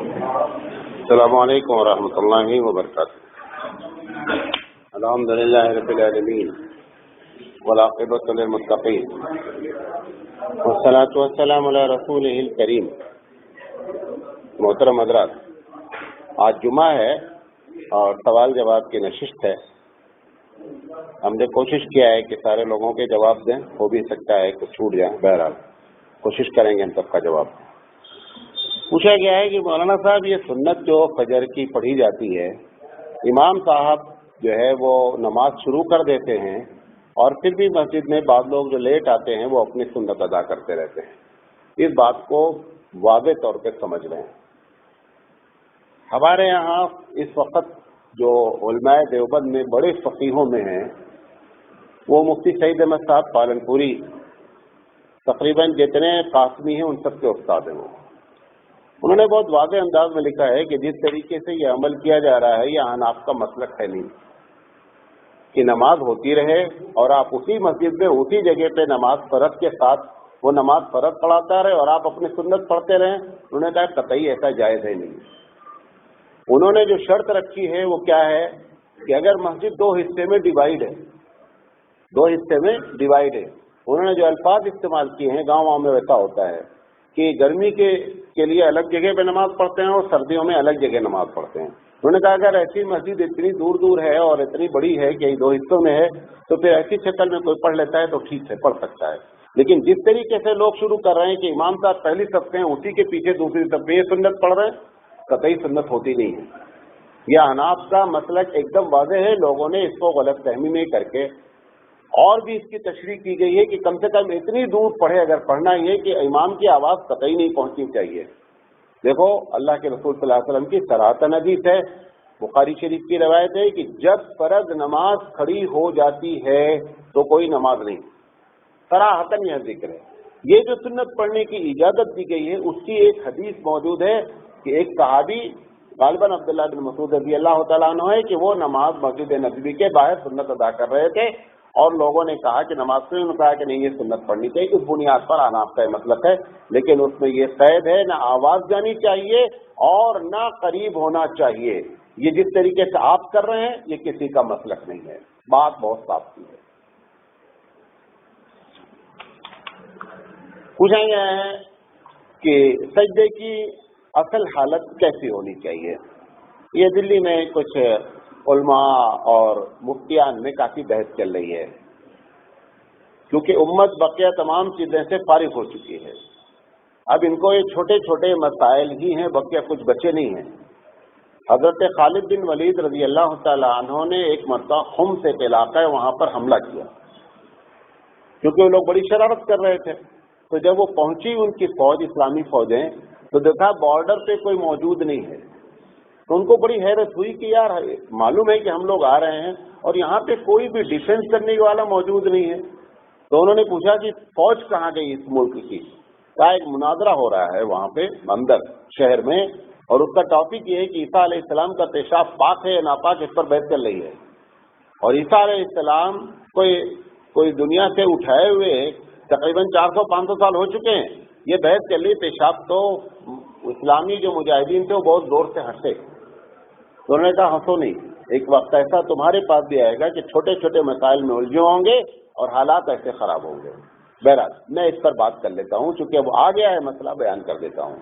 السلام علیکم ورحمۃ اللہ وبرکاتہ۔ الحمد للہ رب العالمین والعاقبۃ للمتقین والصلاۃ والسلام علی رسولہ الکریم۔ محترم حضرات، آج جمعہ ہے اور سوال جواب کی نشست ہے۔ ہم نے کوشش کیا ہے کہ سارے لوگوں کے جواب دیں، ہو بھی سکتا ہے کہ چھوٹ جائیں، بہرحال کوشش کریں گے ہم سب کا جواب۔ پوچھا گیا ہے کہ مولانا صاحب یہ سنت جو فجر کی پڑھی جاتی ہے، امام صاحب جو ہے وہ نماز شروع کر دیتے ہیں اور پھر بھی مسجد میں بعض لوگ جو لیٹ آتے ہیں وہ اپنی سنت ادا کرتے رہتے ہیں، اس بات کو واضح طور پہ سمجھ لیں۔ ہمارے یہاں اس وقت جو علماء دیوبند میں بڑے فقیہوں میں ہیں وہ مفتی سعید احمد صاحب پالنپوری، تقریباً جتنے قاسمی ہیں ان سب کے استاد ہیں۔ انہوں نے بہت واضح انداز میں لکھا ہے کہ جس طریقے سے یہ عمل کیا جا رہا ہے یہ احناف کا مسلک ہے نہیں کہ نماز ہوتی رہے اور آپ اسی مسجد میں اسی جگہ پہ نماز فرض کے ساتھ وہ نماز فرض پڑھاتا رہے اور آپ اپنی سنت پڑھتے رہیں۔ انہوں نے کہا قطعی ایسا جائز ہے نہیں۔ انہوں نے جو شرط رکھی ہے وہ کیا ہے کہ اگر مسجد دو حصے میں ڈیوائیڈ ہے، انہوں نے جو الفاظ استعمال کیے ہیں گاؤں میں ویسا ہوتا ہے کہ گرمی کے لیے الگ جگہ پہ نماز پڑھتے ہیں اور سردیوں میں الگ جگہ نماز پڑھتے ہیں۔ انہوں نے کہا اگر ایسی مسجد اتنی دور دور ہے اور اتنی بڑی ہے کہ دو حصوں میں ہے تو پھر ایسی شکل میں کوئی پڑھ لیتا ہے تو ٹھیک ہے، پڑھ سکتا ہے، لیکن جس طریقے سے لوگ شروع کر رہے ہیں کہ امام صاحب پہلی صف میں اسی کے پیچھے دوسری صف میں یہ سنت پڑھ رہے ہیں، قطعی سنت ہوتی نہیں ہے۔ یہ احناف کا مسلک ایک دم واضح ہے، لوگوں نے اس کو غلط فہمی میں کر کے اور بھی اس کی تشریح کی گئی ہے کہ کم سے کم اتنی دور پڑھے، اگر پڑھنا یہ کہ امام کی آواز قطعی نہیں پہنچنی چاہیے۔ دیکھو اللہ کے رسول صلی اللہ علیہ وسلم کی صراحتاً حدیث ہے، بخاری شریف کی روایت ہے کہ جب فرض نماز کھڑی ہو جاتی ہے تو کوئی نماز نہیں، صراحتاً یہ ذکر ہے۔ یہ جو سنت پڑھنے کی اجازت دی گئی ہے اس کی ایک حدیث موجود ہے کہ ایک صحابی غالباً عبداللہ بن مسعود رضی اللہ تعالیٰ عنہ ہے کہ وہ نماز مسجد نبوی کے باہر سنت ادا کر رہے تھے اور لوگوں نے کہا کہ نماز سے انہوں نے کہا کہ نہیں یہ سنت پڑھنی چاہیے۔ اس بنیاد پر احناف کا مسلک ہے، لیکن اس میں یہ قید ہے نہ آواز جانی چاہیے اور نہ قریب ہونا چاہیے۔ یہ جس طریقے سے آپ کر رہے ہیں یہ کسی کا مسلک نہیں ہے، بات بہت صاف کی ہے۔ پوچھا گیا ہے کہ سجدے کی اصل حالت کیسی ہونی چاہیے۔ یہ دلی میں کچھ علماء اور مفتیان میں کافی بحث چل رہی ہے کیونکہ امت بقیہ تمام چیزیں سے فارغ ہو چکی ہے۔ اب ان کو یہ چھوٹے چھوٹے مسائل ہی ہیں، بقیہ کچھ بچے نہیں ہیں۔ حضرت خالد بن ولید رضی اللہ تعالی عنہ نے ایک مرتبہ خمس ایک علاقہ ہے وہاں پر حملہ کیا کیونکہ وہ لوگ بڑی شرارت کر رہے تھے۔ تو جب وہ پہنچی ان کی فوج، اسلامی فوجیں، تو دیکھا بارڈر پہ کوئی موجود نہیں ہے، تو ان کو بڑی حیرت ہوئی کہ یار معلوم ہے کہ ہم لوگ آ رہے ہیں اور یہاں پہ کوئی بھی ڈیفنس کرنے والا موجود نہیں ہے۔ تو انہوں نے پوچھا کہ فوج کہاں گئی اس ملک کی؟ کہا ایک مناظرہ ہو رہا ہے وہاں پہ اندر شہر میں اور اس کا ٹاپک یہ ہے کہ عیسیٰ علیہ السلام کا پیشاب پاک ہے یا ناپاک، اس پر بحث چل رہی ہے۔ اور عیسیٰ علیہ السلام کوئی دنیا سے اٹھائے ہوئے تقریباً 400-500 سال ہو چکے ہیں، یہ بحث چل رہی، پیشاب تو اسلامی جو مجاہدین تھے وہ بہت زور سے ہنسے۔ تو انہوں نے کہا ہنسو نہیں، ایک وقت ایسا تمہارے پاس بھی آئے گا کہ چھوٹے چھوٹے مسائل میں الجھے ہوں گے اور حالات ایسے خراب ہوں گے۔ بہرحال میں اس پر بات کر لیتا ہوں، چونکہ اب آ گیا ہے مسئلہ بیان کر دیتا ہوں۔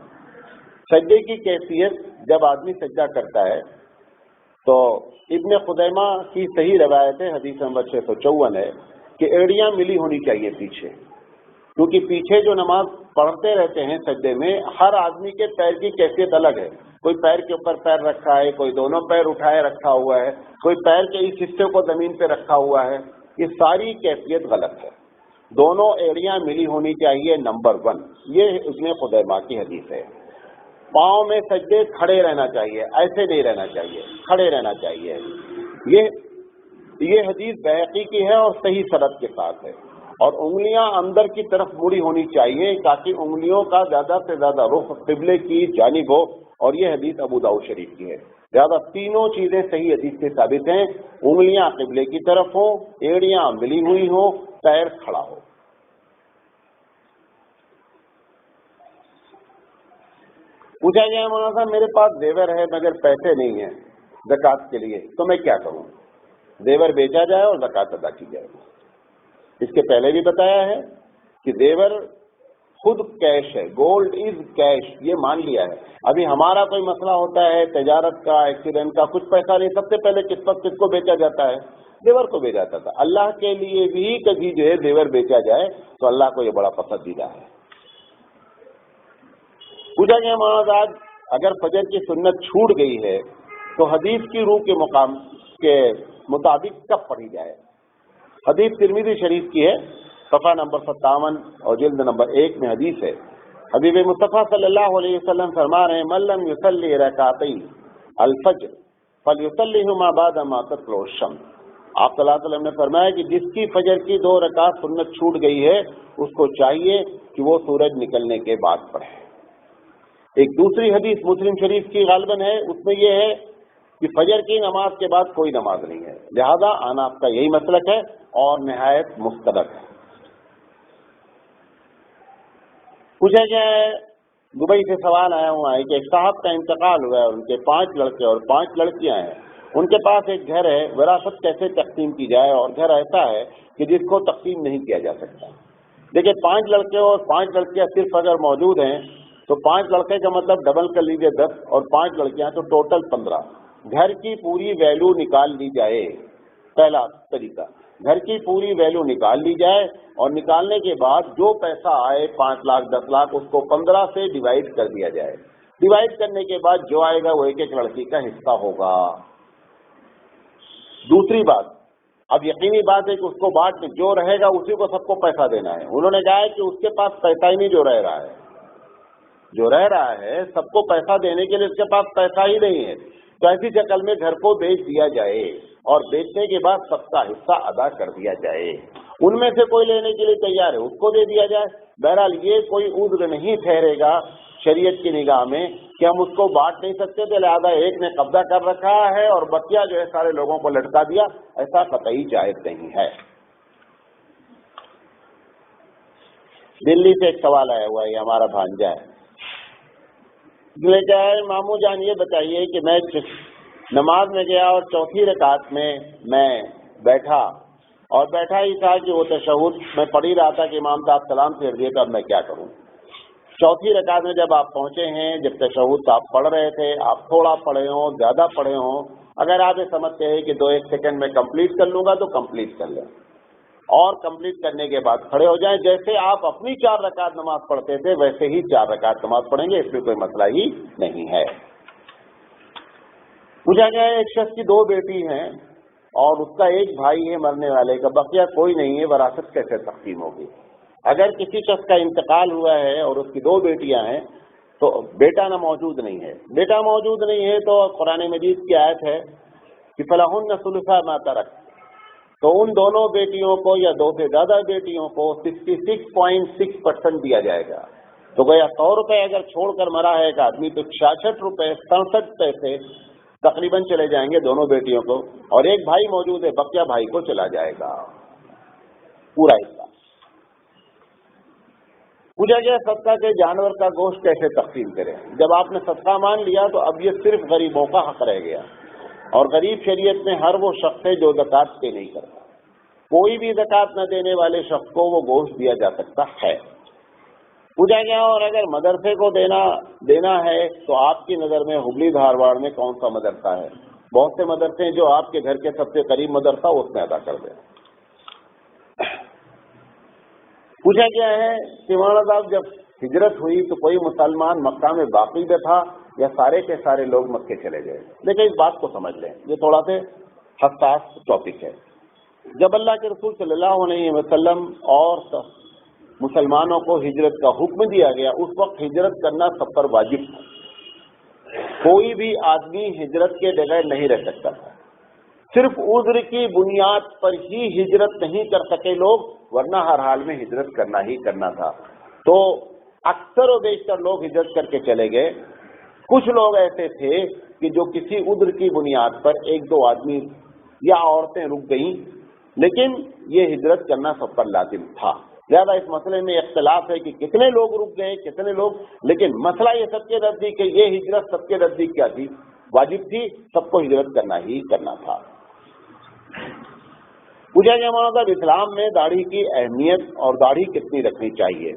سجدے کی کیفیت، جب آدمی سجدہ کرتا ہے تو ابن خزیمہ کی صحیح روایت ہے، حدیث نمبر 654 ہے کہ ایڑیاں ملی ہونی چاہیے پیچھے، کیونکہ پیچھے جو نماز پڑھتے رہتے ہیں سجدے میں ہر آدمی کے پیر کی کیفیت الگ ہے، کوئی پیر کے اوپر پیر رکھا ہے، کوئی دونوں پیر اٹھائے رکھا ہوا ہے، کوئی پیر کے اس حصے کو زمین پہ رکھا ہوا ہے، یہ ساری کیفیت غلط ہے۔ دونوں ایڑیاں ملی ہونی چاہیے، نمبر 1، یہ ابن خزیمہ کی حدیث ہے۔ پاؤں میں سجدے کھڑے رہنا چاہیے، ایسے نہیں رہنا چاہیے، کھڑے رہنا چاہیے۔ یہ حدیث بیہقی کی ہے اور صحیح سند کے ساتھ ہے۔ اور انگلیاں اندر کی طرف مڑی ہونی چاہیے تاکہ انگلیوں کا زیادہ سے زیادہ رخ قبلے کی جانب ہو، اور یہ حدیث ابو داؤد شریف کی ہے۔ لہٰذا تینوں چیزیں صحیح حدیث سے ثابت ہیں، انگلیاں قبلے کی طرف ہوں، ایڑیاں ملی ہوئی ہوں، پیر کھڑا ہو۔ پوچھا گیا مولانا صاحب میرے پاس زیور ہے مگر پیسے نہیں ہیں زکوٰۃ کے لیے، تو میں کیا کروں؟ زیور بیچا جائے اور زکوٰۃ ادا کی جائے۔ اس کے پہلے بھی بتایا ہے کہ زیور خود کیش ہے، گولڈ از کیش، یہ مان لیا ہے۔ ابھی ہمارا کوئی مسئلہ ہوتا ہے تجارت کا، ایکسیڈنٹ کا، کچھ پیسہ نہیں، سب سے پہلے کس وقت کس کو بیچا جاتا ہے؟ زیور کو بیچا جاتا تھا۔ اللہ کے لیے بھی کبھی جو ہے زیور بیچا جائے تو اللہ کو یہ بڑا پسندیدہ ہے۔ پوچھا گیا مولانا صاحب اگر فجر کی سنت چھوٹ گئی ہے تو حدیث کی روح کے مقام کے مطابق کب پڑھی جائے؟ حدیث ترمذی شریف کی ہے، صفحہ نمبر 57 اور جلد نمبر 1 میں حدیث ہے۔ حبیب مصطفیٰ صلی اللہ علیہ وسلم فرما رہے ہیں من لم یصلی رکعتین الفجر فلیصلیہما بعد ما تطلع الشمس۔ آپ صلی اللہ علیہ وسلم نے فرمایا کہ جس کی فجر کی 2 رکعت سنت چھوٹ گئی ہے اس کو چاہیے کہ وہ سورج نکلنے کے بعد پڑھے۔ ایک دوسری حدیث مسلم شریف کی غالباً ہے، اس میں یہ ہے کہ فجر کی نماز کے بعد کوئی نماز نہیں ہے، لہذا آنا آپ کا یہی مسلک ہے اور نہایت مستند ہے۔ پوچھا گیا ہے دبئی سے سوال آیا ہوا ہے کہ ایک صاحب کا انتقال ہوا ہے اور ان کے 5 لڑکے اور 5 لڑکیاں ہیں، ان کے پاس ایک گھر ہے، وراثت کیسے تقسیم کی جائے؟ اور گھر ایسا ہے کہ جس کو تقسیم نہیں کیا جا سکتا۔ دیکھیں 5 لڑکے اور 5 لڑکیاں صرف اگر موجود ہیں تو 5 لڑکے کا مطلب ڈبل کر لیجیے 10 اور 5 لڑکیاں تو ٹوٹل 15۔ گھر کی پوری ویلو نکال لی جائے، پہلا طریقہ گھر کی پوری ویلو نکال لی جائے اور نکالنے کے بعد جو پیسہ آئے 5 لاکھ 10 لاکھ اس کو 15 سے ڈیوائڈ کر دیا جائے۔ ڈیوائڈ کرنے کے بعد جو آئے گا وہ ایک ایک لڑکی کا حصہ ہوگا۔ دوسری بات، اب یقینی بات ہے کہ اس کو بعد میں جو رہے گا اسی کو سب کو پیسہ دینا ہے۔ انہوں نے کہا ہے کہ اس کے پاس پیسہ ہی نہیں جو رہ رہا ہے، جو رہ رہا ہے سب کو پیسہ دینے کے لیے اس کے پاس پیسہ ہی نہیں ہے، تو ایسی شکل میں گھر کو بیچ دیا جائے اور بیچنے کے بعد سب کا حصہ ادا کر دیا جائے۔ ان میں سے کوئی لینے کے لیے تیار ہے اس کو دے دیا جائے۔ بہرحال یہ کوئی عذر نہیں ٹھہرے گا شریعت کی نگاہ میں کہ ہم اس کو بانٹ نہیں سکتے تھے، لہٰذا ایک نے قبضہ کر رکھا ہے اور بقیہ جو ہے سارے لوگوں کو لٹکا دیا، ایسا قطعی جائز نہیں ہے۔ دلی سے ایک سوال آیا ہوا ہے، یہ ہمارا بھانجا ہے، کیا ہے ماموں جان یہ بتائیے کہ میں نماز میں گیا اور چوتھی رکعت میں بیٹھا ہی تھا کہ وہ تشہد میں پڑھ ہی رہا تھا کہ امام صاحب سلام پھیر دیے، تو اب میں کیا کروں؟ چوتھی رکعت میں جب آپ پہنچے ہیں، جب تشہد آپ پڑھ رہے تھے، آپ تھوڑا پڑھے ہوں زیادہ پڑھے ہوں، اگر آپ یہ سمجھتے ہیں کہ 2-1 سیکنڈ میں کمپلیٹ کر لوں گا تو کمپلیٹ کر لیں اور کمپلیٹ کرنے کے بعد کھڑے ہو جائیں۔ جیسے آپ اپنی 4 رکعت نماز پڑھتے تھے ویسے ہی 4 رکعت نماز پڑھیں گے، اس میں کوئی مسئلہ ہی نہیں ہے۔ پوچھا گیا ہے ایک شخص کی 2 بیٹی ہیں اور اس کا ایک بھائی ہے مرنے والے کا، بقیہ کوئی نہیں ہے، وراثت کیسے تقسیم ہوگی؟ اگر کسی شخص کا انتقال ہوا ہے اور اس کی 2 بیٹیاں ہیں تو بیٹا نہ موجود نہیں ہے، بیٹا موجود نہیں ہے تو قرآن مجید کی آیت ہے کہ فلہن ثلثا ما ترک، تو ان دونوں بیٹیوں کو یا 2 سے زیادہ بیٹیوں کو 66.6% دیا جائے گا۔ تو گویا 100 روپے اگر چھوڑ کر مرا ہے ایک آدمی تو 66 روپے 67 پیسے تقریباً چلے جائیں گے دونوں بیٹیوں کو، اور ایک بھائی موجود ہے بقیہ بھائی کو چلا جائے گا پورا حصہ۔ پوچھا گیا صدقہ کے جانور کا گوشت کیسے تقسیم کریں؟ جب آپ نے صدقہ مان لیا تو اب یہ صرف غریبوں کا حق رہ گیا، اور غریب شریعت میں ہر وہ شخص ہے جو زکوٰۃ پے نہیں کرتا، کوئی بھی زکوٰۃ نہ دینے والے شخص کو وہ گوشت دیا جا سکتا ہے۔ پوچھا گیا اور اگر مدرسے کو دینا ہے تو آپ کی نظر میں ہبلی دھارواڑ میں کون سا مدرسہ ہے؟ بہت سے مدرسے ہیں، جو آپ کے گھر کے سب سے قریب مدرسہ اس میں ادا کر دیں۔ پوچھا گیا ہے کہ مولانا صاحب جب ہجرت ہوئی تو کوئی مسلمان مکہ میں باقی میں تھا یا سارے کے سارے لوگ مکے چلے گئے؟ لیکن اس بات کو سمجھ لیں، یہ تھوڑا سے حساس ٹاپک ہے۔ جب اللہ کے رسول صلی اللہ علیہ وسلم اور مسلمانوں کو ہجرت کا حکم دیا گیا اس وقت ہجرت کرنا سب پر واجب تھا، کوئی بھی آدمی ہجرت کے بغیر نہیں رہ سکتا تھا، صرف عذر کی بنیاد پر ہی ہجرت نہیں کر سکے لوگ، ورنہ ہر حال میں ہجرت کرنا ہی کرنا تھا۔ تو اکثر و بیشتر لوگ ہجرت کر کے چلے گئے، کچھ لوگ ایسے تھے کہ جو کسی عذر کی بنیاد پر 1-2 آدمی یا عورتیں رک گئیں، لیکن یہ ہجرت کرنا سب پر لازم تھا۔ لہٰذا اس مسئلے میں اختلاف ہے کہ کتنے لوگ رک گئے کتنے لوگ، لیکن مسئلہ یہ سب کے نزدیک ہے یہ ہجرت سب کے نزدیک کیا تھی؟ واجب تھی، سب کو ہجرت کرنا ہی کرنا تھا۔ پوچھا گیا مولانا صاحب اسلام میں داڑھی کی اہمیت اور داڑھی کتنی رکھنی چاہیے؟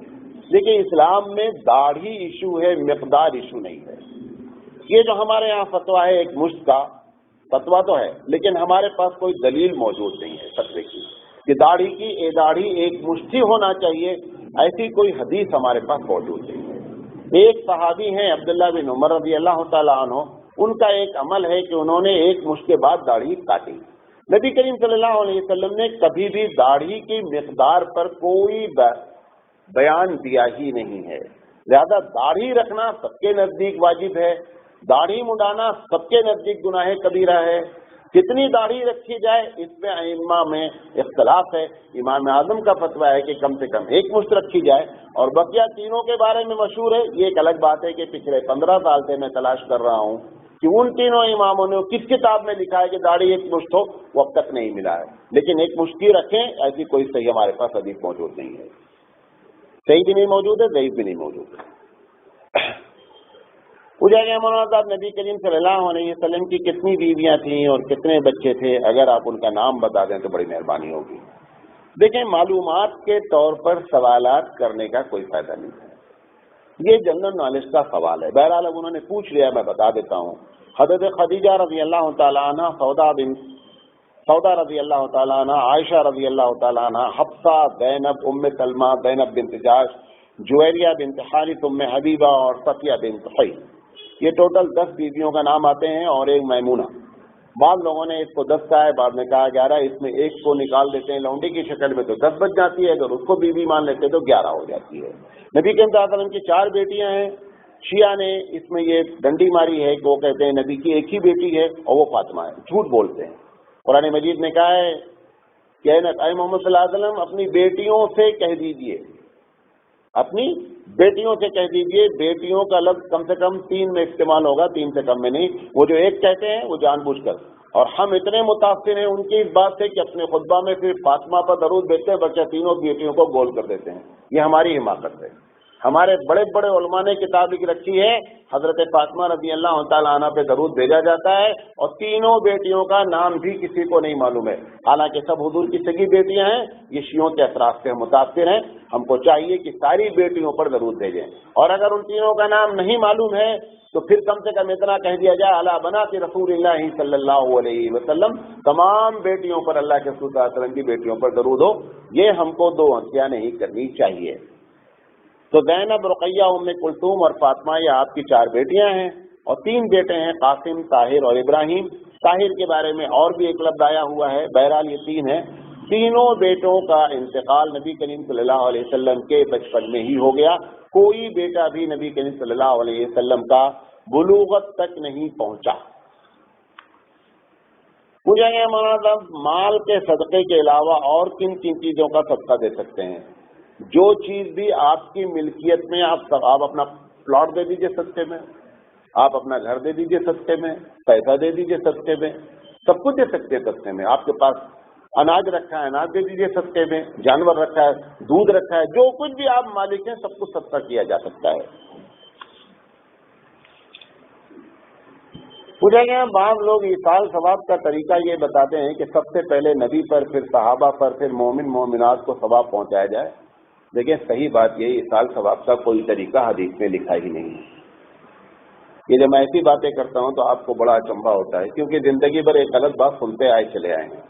دیکھیے اسلام میں داڑھی ایشو ہے، مقدار ایشو نہیں ہے۔ یہ جو ہمارے یہاں فتویٰ ہے ایک مشت کا فتویٰ تو ہے، لیکن ہمارے پاس کوئی دلیل موجود نہیں ہے فتوے کی کہ داڑھی ایک مشت ہی ہونا چاہیے، ایسی کوئی حدیث ہمارے پاس موجود نہیں ہے۔ ایک صحابی ہیں عبداللہ بن عمر رضی اللہ تعالیٰ عنہ، ان کا ایک عمل ہے کہ انہوں نے ایک مشت کے بعد داڑھی کاٹی۔ نبی کریم صلی اللہ علیہ وسلم نے کبھی بھی داڑھی کی مقدار پر کوئی بیان دیا ہی نہیں ہے، لہذا داڑھی رکھنا سب کے نزدیک واجب ہے، داڑھی منڈانا سب کے نزدیک گناہ کبیرہ ہے۔ کتنی داڑھی رکھی جائے اس میں ائمہ میں اختلاف ہے۔ امام اعظم کا فتویٰ ہے کہ کم سے کم ایک مشت رکھی جائے، اور بقیہ تینوں کے بارے میں مشہور ہے۔ یہ ایک الگ بات ہے کہ پچھلے 15 سال سے میں تلاش کر رہا ہوں کہ ان تینوں اماموں نے کس کتاب میں لکھا ہے کہ داڑھی ایک مشت ہو، وہ اب تک نہیں ملا ہے، لیکن ایک مشت ہی رکھیں ایسی کوئی صحیح ہمارے پاس حدیث موجود نہیں ہے۔ صحیح بھی نہیں موجود ہے، ضعیف بھی نہیں موجود ہے۔ پوچھا گیا مولانا صاحب نبی کریم صلی اللہ علیہ وسلم کی کتنی بیویاں تھیں اور کتنے بچے تھے؟ اگر آپ ان کا نام بتا دیں تو بڑی مہربانی ہوگی۔ دیکھیں معلومات کے طور پر سوالات کرنے کا کوئی فائدہ نہیں ہے، یہ جنرل نالج کا سوال ہے۔ بہرحال اب انہوں نے پوچھ لیا، میں بتا دیتا ہوں۔ حضرت خدیجہ رضی اللہ تعالیٰ عنہ، سودا رضی اللہ تعالیٰ عنہ، عائشہ رضی اللہ تعالیٰ عنہ، حفصہ، زینب، ام سلمہ، زینب بنت جاش، جویریہ بنت حارث، ام حبیبہ اور صفیہ بنت حی، یہ ٹوٹل 10 بیویوں کا نام آتے ہیں، اور ایک میمونہ۔ بعض لوگوں نے اس کو 10 کہا ہے، بعد میں کہا 11، اس میں ایک کو نکال دیتے ہیں لونڈی کی شکل میں تو 10 بچ جاتی ہے، اگر اس کو بیوی مان لیتے تو 11 ہو جاتی ہے۔ نبی کریم صلی اللہ علیہ وسلم کی 4 بیٹیاں ہیں۔ شیعہ نے اس میں یہ ڈنڈی ماری ہے کہ وہ کہتے ہیں نبی کی ایک ہی بیٹی ہے اور وہ فاطمہ ہے، جھوٹ بولتے ہیں۔ قرآن مجید نے کہا ہے کہ اے محمد صلی اللہ علیہ وسلم اپنی بیٹیوں سے کہہ دیجئے، اپنی بیٹیوں سے کہہ دیجئے۔ بیٹیوں کا لفظ کم سے کم 3 میں استعمال ہوگا، 3 سے کم میں نہیں۔ وہ جو ایک کہتے ہیں وہ جان بوجھ کر، اور ہم اتنے متاثر ہیں ان کی اس بات سے کہ اپنے خطبہ میں صرف فاطمہ پر درود بھیجتے ہیں، بلکہ تینوں بیٹیوں کو گول کر دیتے ہیں۔ یہ ہماری حماقت ہے۔ ہمارے بڑے بڑے علماء نے کتاب لکھ رکھی ہے، حضرت فاطمہ رضی اللہ تعالیٰ عنہ پہ درود بھیجا جاتا ہے، اور تینوں بیٹیوں کا نام بھی کسی کو نہیں معلوم ہے، حالانکہ سب حضور کی سگی بیٹیاں ہیں۔ یہ شیعوں کے اثرات سے متاثر ہیں۔ ہم کو چاہیے کہ ساری بیٹیوں پر درود بھیجیں، اور اگر ان تینوں کا نام نہیں معلوم ہے تو پھر کم سے کم اتنا کہہ دیا جائے علی بنات رسول اللہ صلی اللہ علیہ وسلم، تمام بیٹیوں پر اللہ کے رسول صلی اللہ علیہ وسلم کی بیٹیوں پر درود ہو۔ یہ ہم کو 2 ہنسیاں نہیں کرنی چاہیے۔ تو زینب، رقیہ، ام کلثوم اور فاطمہ یہ آپ کی 4 بیٹیاں ہیں، اور 3 بیٹے ہیں قاسم، طاہر اور ابراہیم۔ طاہر کے بارے میں اور بھی ایک لفظ آیا ہوا ہے، بہرحال یہ 3 ہیں۔ تینوں بیٹوں کا انتقال نبی کریم صلی اللہ علیہ وسلم کے بچپن میں ہی ہو گیا۔ کوئی بیٹا بھی نبی کریم صلی اللہ علیہ وسلم کا بلوغت تک نہیں پہنچا۔ پوچھا گیا مولانا صاحب مال کے صدقے کے علاوہ اور کن کن چیزوں کا صدقہ دے سکتے ہیں؟ جو چیز بھی آپ کی ملکیت میں، آپ اپنا پلاٹ دے دیجئے صدقے میں، آپ اپنا گھر دے دیجئے صدقے میں، پیسہ دے دیجئے صدقے میں، سب کچھ دے سکتے ہیں صدقے میں۔ آپ کے پاس اناج رکھا ہے، اناج دے دیجئے صدقے میں، جانور رکھا ہے، دودھ رکھا ہے، جو کچھ بھی آپ مالک ہیں سب کچھ صدقہ کیا جا سکتا ہے۔ پوچھا گیا بعض لوگ ایصال ثواب کا طریقہ یہ بتاتے ہیں کہ سب سے پہلے نبی پر، پھر صحابہ پر، پھر مومن مومنات کو ثواب پہنچایا جائے۔ دیکھیں صحیح بات یہ ایصال ثواب کا کوئی طریقہ حدیث میں لکھا ہی نہیں ہے۔ یہ جب میں ایسی باتیں کرتا ہوں تو آپ کو بڑا اچنبھا ہوتا ہے، کیونکہ زندگی بھر ایک غلط بات سنتے آئے چلے آئے ہیں۔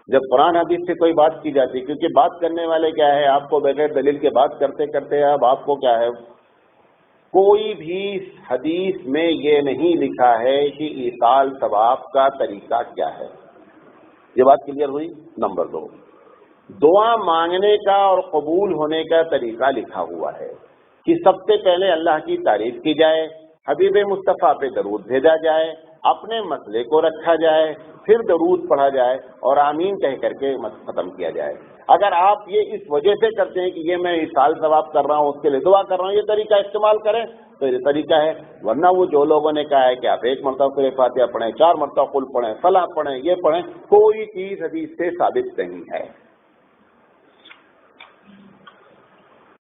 جب قرآن حدیث سے کوئی بات کی جاتی ہے، کیونکہ بات کرنے والے کیا ہے، آپ کو بغیر دلیل کے بات کرتے کرتے اب آپ کو کیا ہے، کوئی بھی حدیث میں یہ نہیں لکھا ہے کہ ایصال ثواب کا طریقہ کیا ہے۔ یہ بات کلیئر ہوئی؟ نمبر 2، دعا مانگنے کا اور قبول ہونے کا طریقہ لکھا ہوا ہے کہ سب سے پہلے اللہ کی تعریف کی جائے، حبیب مصطفیٰ پہ درود بھیجا جائے، اپنے مسئلے کو رکھا جائے، پھر درود پڑھا جائے اور آمین کہہ کر کے ختم کیا جائے۔ اگر آپ یہ اس وجہ سے کرتے ہیں کہ یہ میں ایصال ثواب کر رہا ہوں، اس کے لیے دعا کر رہا ہوں، یہ طریقہ استعمال کریں تو یہ طریقہ ہے، ورنہ وہ جو لوگوں نے کہا ہے کہ آپ 1 مرتبہ سورہ فاتحہ پڑھیں، 4 مرتبہ قل پڑھیں، فلاں پڑھیں، یہ پڑھیں، کوئی چیز حدیث سے ثابت نہیں ہے۔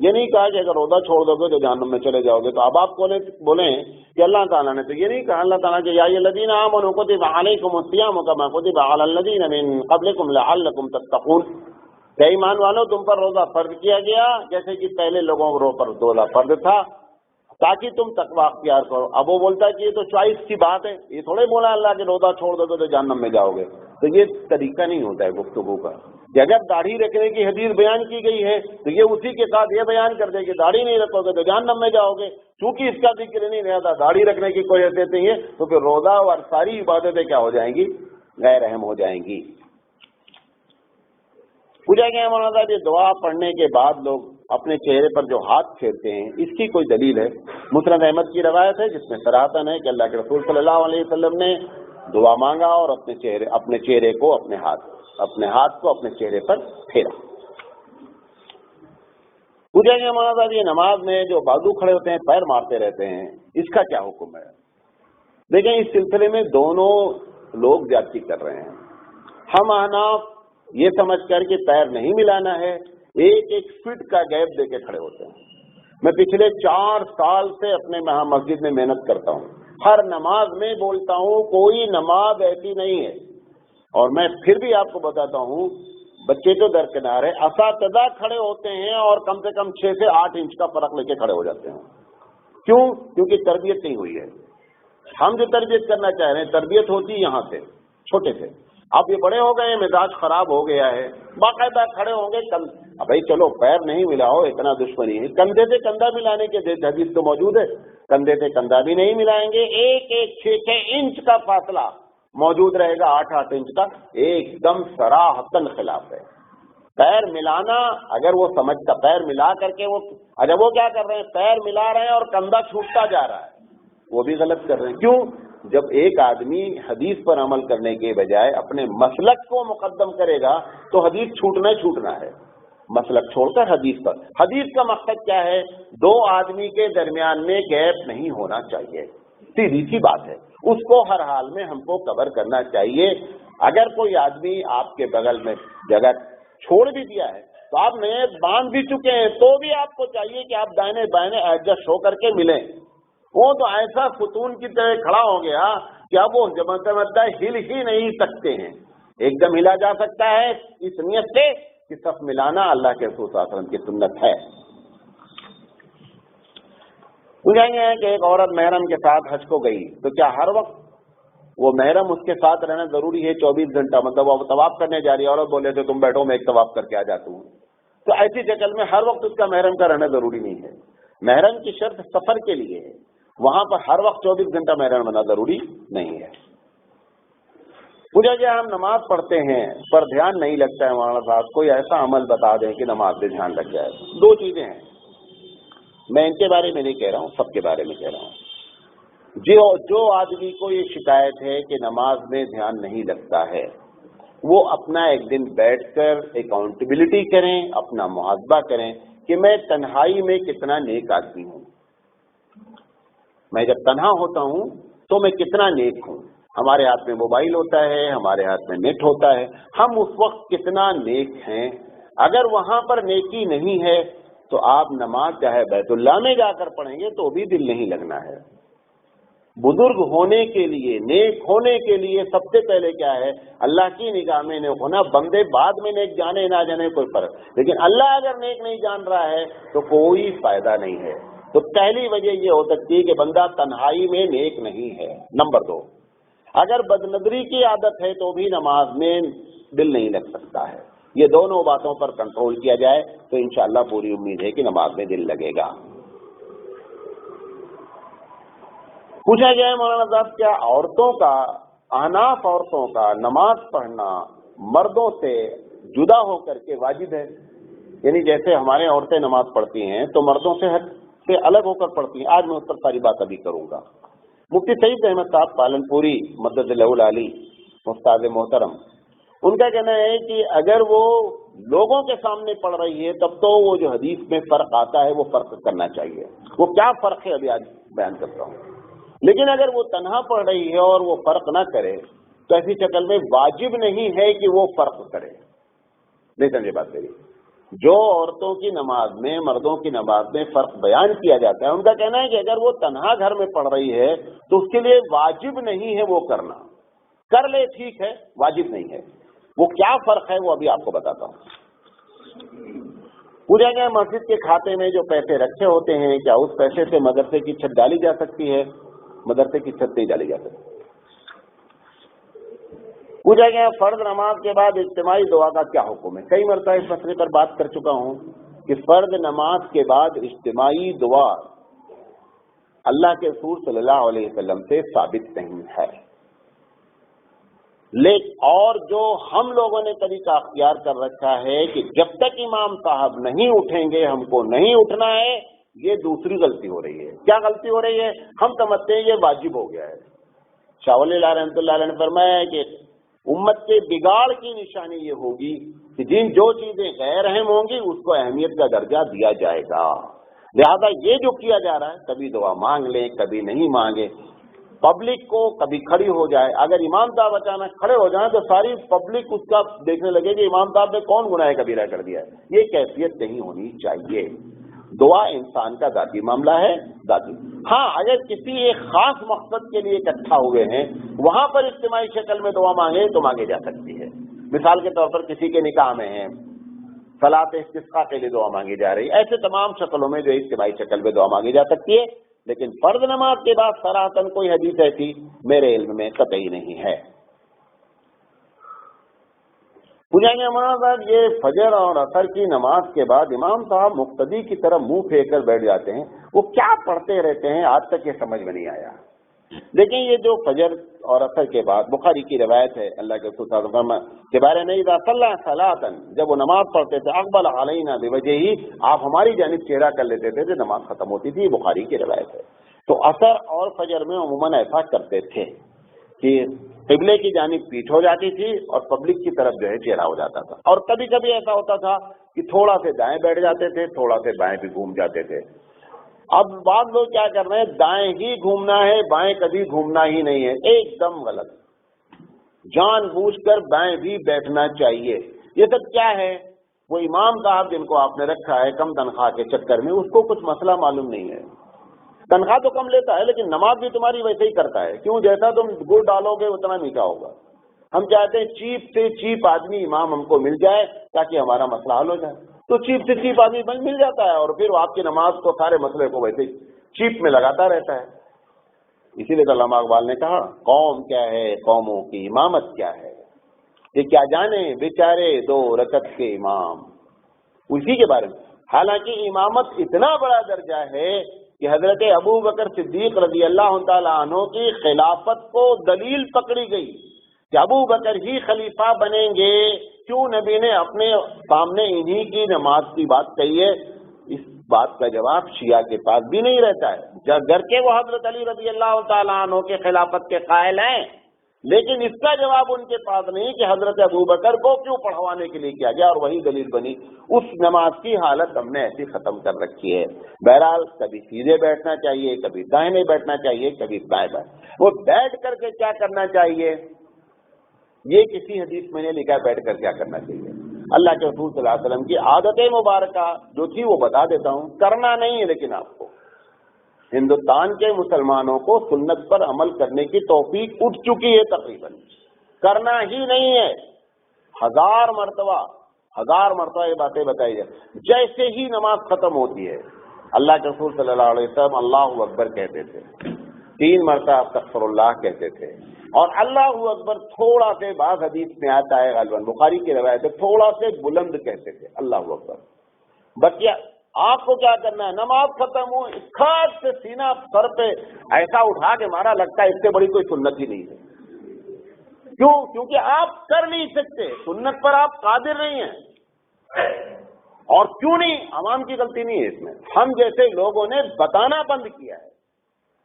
یہ نہیں کہا کہ اگر روزہ چھوڑ دو گے تو جہنم میں چلے جاؤ گے. تو اب آپ بولیں کہ اللہ تعالیٰ نے تو یہ نہیں کہا. اللہ تعالیٰ کہ یا الذین آمنوا کتب علیکم الصیام کما کتب علی الذین من قبلکم لعلکم تتقون. کہ ایمان والو تم پر روزہ فرض کیا گیا جیسے کہ پہلے لوگوں پر روزہ فرض تھا تاکہ تم تقویٰ اختیار کرو. اب وہ بولتا ہے کہ یہ تو چوائس کی بات ہے, یہ تھوڑے بولا اللہ کہ روزہ چھوڑ دو گے تو جہنم میں جاؤ گے. تو یہ طریقہ نہیں ہوتا ہے گفتگو کا کہ اگر داڑھی رکھنے کی حدیث بیان کی گئی ہے تو یہ اسی کے ساتھ یہ بیان کر دے کہ داڑھی نہیں رکھو گے تو جہنم میں جاؤ گے. چونکہ اس کا ذکر نہیں رہتا, داڑھی رکھنے کی کوئی حیثیت نہیں ہے, تو پھر روزہ اور ساری عبادتیں کیا ہو جائیں گی, غیر اہم ہو جائیں گی. پوچھا گیا مولانا صاحب یہ دعا پڑھنے کے بعد لوگ اپنے چہرے پر جو ہاتھ پھیرتے ہیں اس کی کوئی دلیل ہے؟ مسند احمد کی روایت ہے جس میں صراحتاً ہے کہ اللہ کے رسول صلی اللہ علیہ وسلم نے دعا مانگا اور اپنے چہرے کو اپنے ہاتھ کو اپنے چہرے پر پھیرا. پوچھا گیا مولانا صاحب یہ نماز میں جو بازو کھڑے ہوتے ہیں پیر مارتے رہتے ہیں اس کا کیا حکم ہے؟ دیکھیں اس سلسلے میں دونوں لوگ زیادتی کر رہے ہیں. ہم احناف یہ سمجھ کر کہ پیر نہیں ملانا ہے, ایک فٹ کا گیپ دے کے کھڑے ہوتے ہیں. میں پچھلے 4 سال سے اپنے مسجد میں محنت کرتا ہوں, ہر نماز میں بولتا ہوں کوئی نماز ایسی نہیں ہے. اور میں پھر بھی آپ کو بتاتا ہوں, بچے تو درکنار ہے, اساتذہ کھڑے ہوتے ہیں اور کم سے کم 6 سے 8 انچ کا فرق لے کے کھڑے ہو جاتے ہیں. کیوں؟ کیونکہ تربیت نہیں ہوئی ہے. ہم جو تربیت کرنا چاہ رہے ہیں تربیت ہوتی یہاں سے چھوٹے سے. اب یہ بڑے ہو گئے, مزاج خراب ہو گیا ہے, باقاعدہ کھڑے ہوں گے. بھائی چلو پیر نہیں ملاؤ, اتنا دشمنی ہے. کندھے سے کندھا ملانے کے حدیث تو موجود ہے, کندھے سے کندھا بھی نہیں ملائیں گے. 6 انچ کا فاصلہ موجود رہے گا, 8 انچ کا, ایک دم صراحتاً خلاف ہے. پیر ملانا اگر وہ سمجھتا, پیر ملا کر کے وہ کیا کر رہے ہیں, پیر ملا رہے ہیں اور کندھا چھوٹتا جا رہا ہے, وہ بھی غلط کر رہے ہیں. کیوں؟ جب ایک آدمی حدیث پر عمل کرنے کے بجائے اپنے مسلک کو مقدم کرے گا تو حدیث چھوٹنا ہے. مسلک چھوڑ کر حدیث پر. حدیث کا مقصد کیا ہے؟ 2 آدمی کے درمیان میں گیپ نہیں ہونا چاہیے. سیدھی سی بات ہے, اس کو ہر حال میں ہم کو کور کرنا چاہیے. اگر کوئی آدمی آپ کے بغل میں جگہ چھوڑ بھی دیا ہے تو آپ نئے باندھ بھی چکے ہیں تو بھی آپ کو چاہیے کہ آپ دائیں بائیں ایڈجسٹ ہو کر کے ملیں. وہ تو ایسا ستون کی طرح کھڑا ہو گیا کہ اب وہ جمعہ ہل ہی نہیں سکتے ہیں. ایک دم ہلا جا سکتا ہے اس نیت سے کہ صف ملانا اللہ کے رسول صلی اللہ علیہ وسلم کی سنت ہے. پوچھیں گے کہ ایک عورت محرم کے ساتھ حج کو گئی تو کیا ہر وقت وہ محرم اس کے ساتھ رہنا ضروری ہے 24 گھنٹہ؟ مطلب وہ طواف کرنے جا رہی ہے, عورت بولے تو تم بیٹھو میں ایک طواف کر کے آ جاتا ہوں. تو ایسی شکل میں ہر وقت اس کا محرم کا رہنا ضروری نہیں ہے. محرم کی شرط سفر کے لیے ہے, وہاں پر ہر وقت 24 گھنٹہ محرم بنا ضروری نہیں ہے. پوچھا گیا ہم نماز پڑھتے ہیں پر دھیان نہیں لگتا ہے مولانا صاحب, کوئی ایسا عمل بتا دیں کہ نماز میں دھیان لگ جائے. 2 چیزیں ہیں, میں ان کے بارے میں نہیں کہہ رہا ہوں, سب کے بارے میں کہہ رہا ہوں. جو آدمی کو یہ شکایت ہے کہ نماز میں دھیان نہیں لگتا ہے وہ اپنا ایک دن بیٹھ کر اکاؤنٹیبلٹی کریں, اپنا محاسبہ کریں کہ میں تنہائی میں کتنا نیک آدمی ہوں. میں جب تنہا ہوتا ہوں تو میں کتنا نیک ہوں. ہمارے ہاتھ میں موبائل ہوتا ہے, ہمارے ہاتھ میں نیٹ ہوتا ہے, ہم اس وقت کتنا نیک ہیں. اگر وہاں پر نیکی نہیں ہے تو آپ نماز چاہے بیت اللہ میں جا کر پڑھیں گے تو بھی دل نہیں لگنا ہے. بزرگ ہونے کے لیے, نیک ہونے کے لیے سب سے پہلے کیا ہے, اللہ کی نگاہ میں نیک ہونا. بندے بعد میں نیک جانے نہ جانے کوئی فرق, لیکن اللہ اگر نیک نہیں جان رہا ہے تو کوئی فائدہ نہیں ہے. تو پہلی وجہ یہ ہو سکتی ہے کہ بندہ تنہائی میں نیک نہیں ہے. نمبر 2, اگر بدنظری کی عادت ہے تو بھی نماز میں دل نہیں لگ سکتا ہے. یہ دونوں باتوں پر کنٹرول کیا جائے تو انشاءاللہ پوری امید ہے کہ نماز میں دل لگے گا. پوچھا گیا ہے مولانا صاحب کیا عورتوں کا, احناف عورتوں کا نماز پڑھنا مردوں سے جدا ہو کر کے واجب ہے؟ یعنی جیسے ہمارے عورتیں نماز پڑھتی ہیں تو مردوں سے الگ ہو کر پڑھتی ہیں. آج میں اس پر ساری بات ابھی کروں گا. مفتی سعید احمد صاحب پالنپوری مدد اللہ العالی, استاد محترم, ان کا کہنا ہے کہ اگر وہ لوگوں کے سامنے پڑھ رہی ہے تب تو وہ جو حدیث میں فرق آتا ہے وہ فرق کرنا چاہیے. وہ کیا فرق ہے ابھی آج بیان کرتا ہوں. لیکن اگر وہ تنہا پڑھ رہی ہے اور وہ فرق نہ کرے تو ایسی شکل میں واجب نہیں ہے کہ وہ فرق کرے. نہیں سمجھے بات میری؟ جو عورتوں کی نماز میں مردوں کی نماز میں فرق بیان کیا جاتا ہے، ان کا کہنا ہے کہ اگر وہ تنہا گھر میں پڑھ رہی ہے تو اس کے لیے واجب نہیں ہے وہ کرنا، کر لے ٹھیک ہے، واجب نہیں ہے۔ وہ کیا فرق ہے وہ ابھی آپ کو بتاتا ہوں۔ پوچھا گیا مسجد کے کھاتے میں جو پیسے رکھے ہوتے ہیں کیا اس پیسے سے مدرسے کی چھت ڈالی جا سکتی ہے؟ مدرسے کی چھت نہیں ڈالی جا سکتی۔ پوچھا گیا فرض نماز کے بعد اجتماعی دعا کا کیا حکم ہے؟ کئی مرتبہ اس مسئلے پر بات کر چکا ہوں کہ فرض نماز کے بعد اجتماعی دعا اللہ کے رسول صلی اللہ علیہ وسلم سے ثابت نہیں ہے، لیکن اور جو ہم لوگوں نے طریقہ اختیار کر رکھا ہے کہ جب تک امام صاحب نہیں اٹھیں گے ہم کو نہیں اٹھنا ہے، یہ دوسری غلطی ہو رہی ہے۔ کیا غلطی ہو رہی ہے؟ ہم سمجھتے ہیں یہ واجب ہو گیا ہے۔ شاہ ولی اللہ رحمۃ اللہ علیہ نے فرمایا ہے کہ امت کے بگاڑ کی نشانی یہ ہوگی کہ جو چیزیں غیر اہم ہوں گی اس کو اہمیت کا درجہ دیا جائے گا۔ لہذا یہ جو کیا جا رہا ہے، کبھی دعا مانگ لیں کبھی نہیں مانگے، پبلک کو کبھی کھڑی ہو جائے، اگر امام صاحب اچانک کھڑے ہو جائیں تو ساری پبلک اس کا دیکھنے لگے کہ امام صاحب نے کون گناہ کبیرہ کر دیا ہے۔ یہ کیفیت نہیں ہونی چاہیے۔ دعا انسان کا ذاتی معاملہ ہے، ذاتی۔ ہاں اگر کسی ایک خاص مقصد کے لیے اکٹھا ہوئے ہیں وہاں پر اجتماعی شکل میں دعا مانگے تو مانگی جا سکتی ہے۔ مثال کے طور پر کسی کے نکاح میں ہیں، صلاۃ استسقاء کے لیے دعا مانگی جا رہی، ایسے تمام شکلوں میں جو اجتماعی شکل میں دعا مانگی جا سکتی ہے، لیکن فرض نماز کے بعد صراحتاً کوئی حدیث ایسی میرے علم میں قطعی نہیں ہے۔ پوچھیں گے مولانا صاحب یہ فجر اور عصر کی نماز کے بعد امام صاحب مقتدی کی طرف منہ پھیر کر بیٹھ جاتے ہیں، وہ کیا پڑھتے رہتے ہیں؟ آج تک یہ سمجھ میں نہیں آیا۔ دیکھیں یہ جو فجر اور عصر کے بعد بخاری کی روایت ہے، اللہ کے رسول صلی اللہ علیہ وسلم کے بارے میں اذا صلی صلاۃ، جب وہ نماز پڑھتے تھے اقبل علینا بوجہہ، آپ ہماری جانب چہرہ کر لیتے تھے تو نماز ختم ہوتی تھی، بخاری کی روایت ہے۔ تو عصر اور فجر میں عموماً ایسا کرتے تھے کہ قبلے کی جانب پیٹھ ہو جاتی تھی اور پبلک کی طرف جو ہے چہرہ ہو جاتا تھا، اور کبھی کبھی ایسا ہوتا تھا کہ تھوڑا سے دائیں بیٹھ جاتے تھے، تھوڑا سے بائیں بھی گھوم جاتے تھے۔ اب بعض لوگ کیا کر رہے ہیں، دائیں ہی گھومنا ہے بائیں کبھی گھومنا ہی نہیں ہے، ایک دم غلط۔ جان بوجھ کر بائیں بھی بیٹھنا چاہیے۔ یہ سب کیا ہے؟ وہ امام صاحب جن کو آپ نے رکھا ہے کم تنخواہ کے چکر میں، اس کو کچھ مسئلہ معلوم نہیں ہے۔ تنخواہ تو کم لیتا ہے لیکن نماز بھی تمہاری ویسے ہی کرتا ہے، کیوں؟ جیسا تم گڑ ڈالو گے اتنا میٹھا ہوگا۔ ہم چاہتے ہیں چیپ سے چیپ آدمی امام ہم کو مل جائے تاکہ ہمارا مسئلہ حل ہو جائے، تو چیپ سے چیپ آدمی مل جاتا ہے اور پھر وہ آپ کی نماز کو سارے مسئلے کو ویسے چیپ میں لگاتا رہتا ہے۔ اسی لیے علامہ اقبال نے کہا قوم کیا ہے قوموں کی امامت کیا ہے، یہ کیا جانے بیچارے دو رکعت کے امام، اسی کے بارے میں۔ حالانکہ امامت اتنا بڑا درجہ ہے کہ حضرت ابو بکر صدیق رضی اللہ تعالیٰ عنہ کی خلافت کو دلیل پکڑی گئی کہ ابو بکر ہی خلیفہ بنیں گے، کیوں نبی نے اپنے سامنے انہی کی نماز کی بات کہی ہے؟ اس بات کا جواب شیعہ کے پاس بھی نہیں رہتا ہے، گرچہ وہ حضرت علی رضی اللہ تعالیٰ عنہ کے خلافت کے قائل ہیں، لیکن اس کا جواب ان کے پاس نہیں کہ حضرت ابو بکر کو کیوں پڑھوانے کے لیے کیا گیا، اور وہی دلیل بنی۔ اس نماز کی حالت ہم نے ایسی ختم کر رکھی ہے۔ بہرحال کبھی سیدھے بیٹھنا چاہیے، کبھی دائیں بیٹھنا چاہیے، کبھی بائیں وہ بیٹھ کر کے کیا کرنا چاہیے یہ کسی حدیث میں نے لکھا، بیٹھ کر کیا کرنا چاہیے۔ اللہ کے رسول صلی اللہ علیہ وسلم کی عادت مبارکہ جو تھی وہ بتا دیتا ہوں، کرنا نہیں ہے، لیکن آپ کو ہندوستان کے مسلمانوں کو سنت پر عمل کرنے کی توفیق اٹھ چکی ہے، تقریباً کرنا ہی نہیں ہے۔ ہزار مرتبہ یہ باتیں بتائی جائے، جیسے ہی نماز ختم ہوتی ہے اللہ کے رسول صلی اللہ علیہ وسلم اللہ اکبر کہتے تھے، 3 مرتبہ استغفر اللہ کہتے تھے، اور اللہ اکبر تھوڑا سے بعض حدیث میں آتا ہے غالباً بخاری کی روایت ہے تھوڑا سے بلند کہتے تھے اللہ اکبر۔ بقیہ آپ کو کیا کرنا ہے، نماز ختم ہو کھاٹ سے سینہ سر پہ ایسا اٹھا کے مارا، لگتا ہے اس سے بڑی کوئی سنت ہی نہیں ہے۔ کیوں؟ کیونکہ آپ کر نہیں سکتے، سنت پر آپ قادر نہیں ہیں۔ اور کیوں نہیں؟ عوام کی غلطی نہیں ہے اس میں، ہم جیسے لوگوں نے بتانا بند کیا ہے۔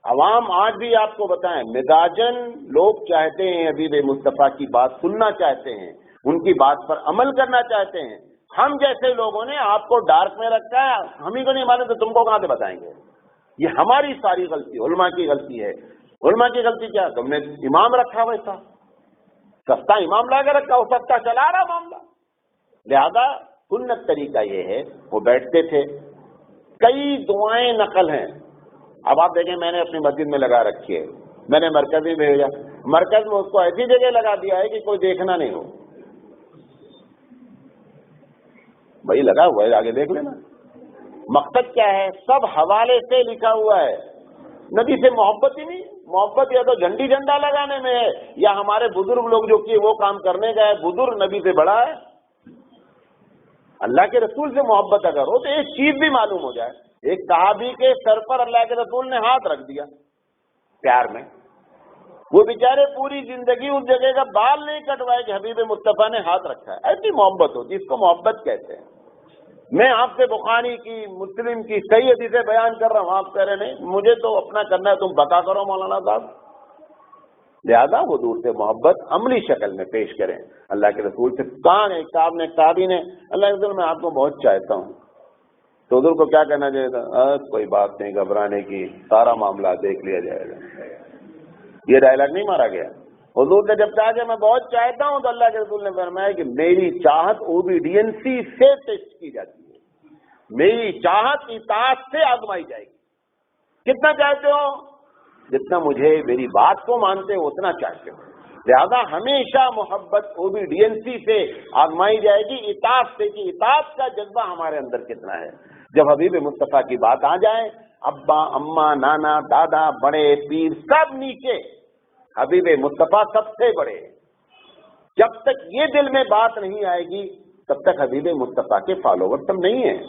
عوام آج بھی آپ کو بتائیں مزاجن لوگ چاہتے ہیں حبیب مصطفیٰ کی بات سننا چاہتے ہیں، ان کی بات پر عمل کرنا چاہتے ہیں۔ ہم جیسے لوگوں نے آپ کو ڈارک میں رکھا ہے، ہم ہی کو نہیں مانے تو تم کو کہاں سے بتائیں گے؟ یہ ہماری ساری غلطی، علماء کی غلطی ہے۔ علماء کی غلطی کیا؟ تم نے امام رکھا ویسا سستا امام لا کے رکھا، وہ سستا چلا رہا معاملہ، لہذا سنت طریقہ یہ ہے، وہ بیٹھتے تھے. کئی دعائیں نقل ہیں. اب آپ دیکھیں میں نے اپنی مسجد میں لگا رکھی ہے، میں نے مرکز میں بھیجا، مرکز میں اس کو ایسی جگہ لگا دیا ہے کہ کوئی دیکھنا نہیں ہو. بھائی لگا ہوا ہے، آگے دیکھ لینا. مقصد کیا ہے؟ سب حوالے سے لکھا ہوا ہے. نبی سے محبت ہی نہیں. محبت یا تو جھنڈی جھنڈا لگانے میں ہے، یا ہمارے بزرگ لوگ جو کیے وہ کام کرنے گئے. بزرگ نبی سے بڑا ہے. اللہ کے رسول سے محبت اگر ہو تو ایک چیز بھی معلوم ہو جائے. ایک صحابی کے سر پر اللہ کے رسول نے ہاتھ رکھ دیا پیار میں. وہ بیچارے پوری زندگی اس جگہ کا بال نہیں کٹوائے کہ حبیب مصطفیٰ نے ہاتھ رکھا ہے. ایسی محبت ہوتی ہے، اس کو محبت کہتے ہیں. میں آپ سے بخاری کی، مسلم کی صحیح حدیثیں بیان کر رہا ہوں، آپ کہہ رہے نہیں مجھے تو اپنا کرنا ہے، تم بتا کرو مولانا صاحب. لہذا حضور سے محبت عملی شکل میں پیش کریں. اللہ کے رسول سے کان ایک صاحب نے، صحابی نے، اللہ کے رسول میں آپ کو بہت چاہتا ہوں. تو حضور کو کیا کہنا چاہیے تھا؟ کوئی بات نہیں گھبرانے کی، سارا معاملہ دیکھ لیا جائے گا. یہ ڈائلاگ نہیں مارا گیا. حضور نے جب کہا کہ میں بہت چاہتا ہوں، تو اللہ کے رسول نے فرمایا کہ میری چاہت اوبیڈینسی سے ٹیسٹ کی جاتی ہے، میری چاہت اطاعت سے آزمائی جائے گی. کتنا چاہتے ہو؟ جتنا مجھے میری بات کو مانتے ہو اتنا چاہتے ہو. لہذا ہمیشہ محبت اوبیڈینسی سے آزمائی جائے گی، اطاعت سے، کہ اطاعت کا جذبہ ہمارے اندر کتنا ہے. جب حبیب مصطفیٰ کی بات آ جائے، ابا، اماں، نانا، دادا، بڑے، پیر سب نیچے، حبیب مصطفیٰ سب سے بڑے. جب تک یہ دل میں بات نہیں آئے گی تب تک حبیب مصطفیٰ کے فالوور ہم نہیں ہیں.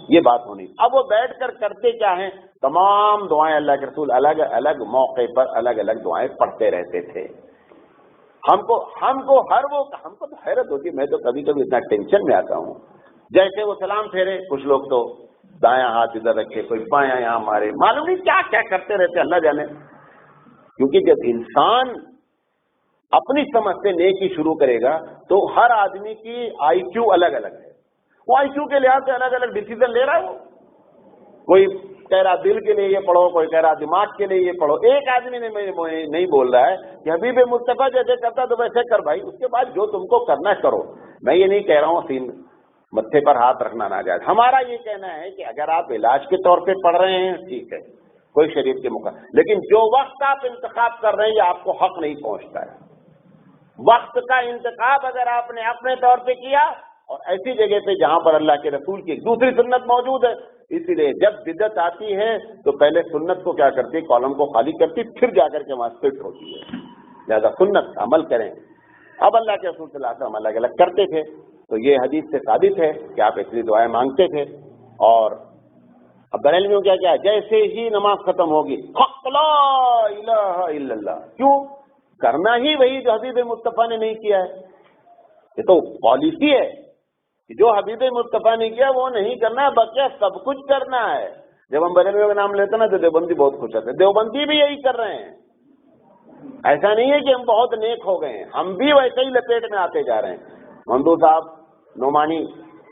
یہ بات ہونی. اب وہ بیٹھ کر کرتے کیا ہیں؟ تمام دعائیں اللہ کے رسول الگ الگ موقع پر الگ الگ دعائیں پڑھتے رہتے تھے. ہم کو تو حیرت ہوتی ہے. میں تو کبھی کبھی اتنا ٹینشن میں آتا ہوں. جیسے وہ سلام پھیرے، کچھ لوگ تو دایاں ہاتھ ادھر رکھے، کوئی بایاں یہاں مارے، معلوم نہیں کیا کیا کرتے رہتے، اللہ جانے. کیونکہ جب انسان اپنی سمجھ سے نیکی شروع کرے گا تو ہر آدمی کی آئی کیو الگ الگ ہے. وہ آئی کیو کے لحاظ سے الگ الگ ڈیسیزن لے رہا ہے. وہ کوئی کہہ رہا دل کے لیے یہ پڑھو، کوئی کہہ رہا دماغ کے لیے یہ پڑھو. ایک آدمی نے نہیں بول رہا ہے کہ حبیب مصطفیٰ جیسے کرتا تو ویسے کر بھائی، اس کے بعد جو تم کو کرنا کرو. میں یہ نہیں کہہ رہا ہوں سین متھے پر ہاتھ رکھنا ناجائز. ہمارا یہ کہنا ہے کہ اگر آپ علاج کے طور پہ پڑھ رہے ہیں ٹھیک ہے، کوئی شریعت کے مقابلے، لیکن جو وقت آپ انتخاب کر رہے ہیں یہ آپ کو حق نہیں پہنچتا ہے. وقت کا انتخاب اگر آپ نے اپنے طور پہ کیا اور ایسی جگہ پہ جہاں پر اللہ کے رسول کی ایک دوسری سنت موجود ہے، اسی لیے جب بدعت آتی ہے تو پہلے سنت کو کیا کرتی، کالم کو خالی کرتی، پھر جا کر کے وہاں فٹ ہوتی ہے. لہٰذا سنت کا عمل کریں. اب اللہ کے رسول صلی اللہ علیہ وسلم الگ الگ کرتے تھے، تو یہ حدیث سے ثابت ہے کہ آپ اتنی دعائیں مانگتے تھے. اور اب بریلویوں کیا کیا، جیسے ہی نماز ختم ہوگی حق لا الہ الا اللہ. کیوں؟ کرنا ہی وہی جو حبیب مصطفیٰ نے نہیں کیا ہے. یہ تو پالیسی ہے کہ جو حبیب مصطفیٰ نے کیا وہ نہیں کرنا ہے، بقیہ سب کچھ کرنا ہے. جب ہم بریلویوں کا نام لیتے نا تو دیوبندی بہت خوش ہوتے ہیں. دیوبندی بھی یہی کر رہے ہیں. ایسا نہیں ہے کہ ہم بہت نیک ہو گئے ہیں، ہم بھی ویسے ہی لپیٹ میں آتے جا رہے ہیں. مندو صاحب نعمانی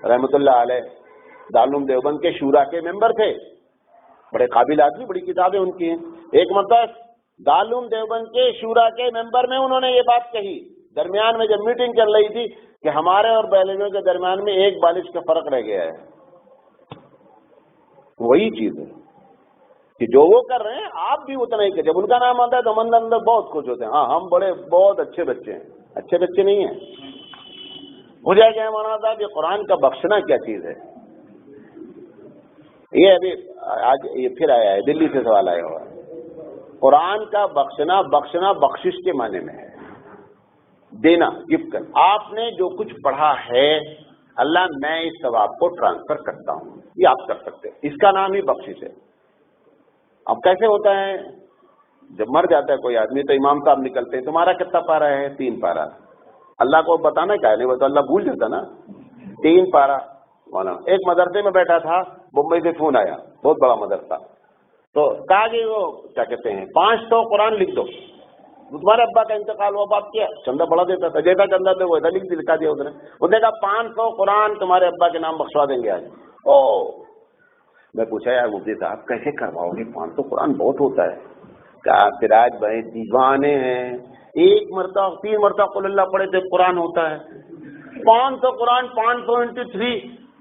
رحمۃ اللہ علیہ دارالعلوم دیوبند کے شورا کے ممبر تھے، بڑے قابل آدمی، بڑی کتابیں ان کی ہیں. ایک مرتبہ دارالعلوم دیوبند کے شورا کے ممبر میں انہوں نے یہ بات کہی، درمیان میں جب میٹنگ چل رہی تھی، کہ ہمارے اور بریلویوں کے درمیان میں 1 بالش کا فرق رہ گیا ہے. وہی چیز ہے کہ جو وہ کر رہے ہیں آپ بھی اتنا ہی کریں. جب ان کا نام آتا ہے تو من اندر بہت خوش ہوتے ہیں. ہاں ہم بڑے بہت اچھے بچے ہیں. اچھے بچے نہیں ہیں. مجھے کیا مانا تھا کہ قرآن کا بخشنا کیا چیز ہے. یہ ابھی آج یہ پھر آیا ہے، دلی سے سوال آیا ہوا ہے. قرآن کا بخشنا بخشش کے معنی میں ہے، دینا، گفٹ کرنا. آپ نے جو کچھ پڑھا ہے اللہ میں اس ثواب کو ٹرانسفر کرتا ہوں، یہ آپ کر سکتے ہیں. اس کا نام ہی بخشش ہے. اب کیسے ہوتا ہے؟ جب مر جاتا ہے کوئی آدمی تو امام صاحب نکلتے ہیں، تمہارا کتنا پارا ہے؟ 3 پارا. اللہ کو بتانا کیا نہیں، وہ تو اللہ بھول جاتا نا. 3 پارا. ایک مدرسے میں بیٹھا تھا، ممبئی سے فون آیا، بہت بڑا مدرسہ، تو کہا کہ وہ کیا کہتے ہیں 500 قرآن لکھ دو. تمہارے ابا کا انتقال ہوا، باپ کیا چندہ بڑا دیتا تھا، جیسا چندہ دے وہ لکھ دکھا دیا اس نے. اس نے کہا 500 قرآن تمہارے ابا کے نام بخشوا دیں گے آج. میں پوچھا یار مفتی صاحب کیسے کرواؤ گے، 500 قرآن بہت ہوتا ہے. کہا سراج بھائی دیوانے ہیں، 1 مرتبہ 3 مرتبہ قل اللہ پڑھے تو قرآن ہوتا ہے. 500 قرآن 500 × 3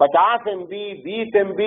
50 MB, 20 MB,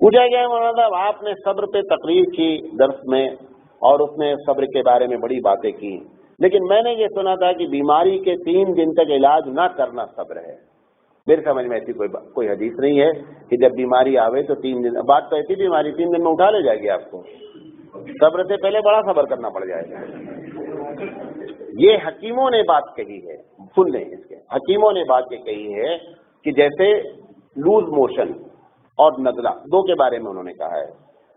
پوچھا گیا مولانا صاحب آپ نے صبر پہ تقریر کی درس میں اور اس میں صبر کے بارے میں بڑی باتیں کی، لیکن میں نے یہ سنا تھا کہ بیماری کے 3 دن تک علاج نہ کرنا صبر ہے۔ میری سمجھ میں ایسی کوئی حدیث نہیں ہے کہ جب بیماری آوے تو 3 دن، بات تو ایسی بیماری 3 دن میں اٹھا لے جائے گی آپ کو، صبر سے پہلے بڑا صبر کرنا پڑ جائے گا۔ یہ حکیموں نے بات کہی ہے، سن لیں اس کے، حکیموں نے بات یہ کہی ہے کہ جیسے لوز موشن اور نزلہ، 2 کے بارے میں انہوں نے کہا ہے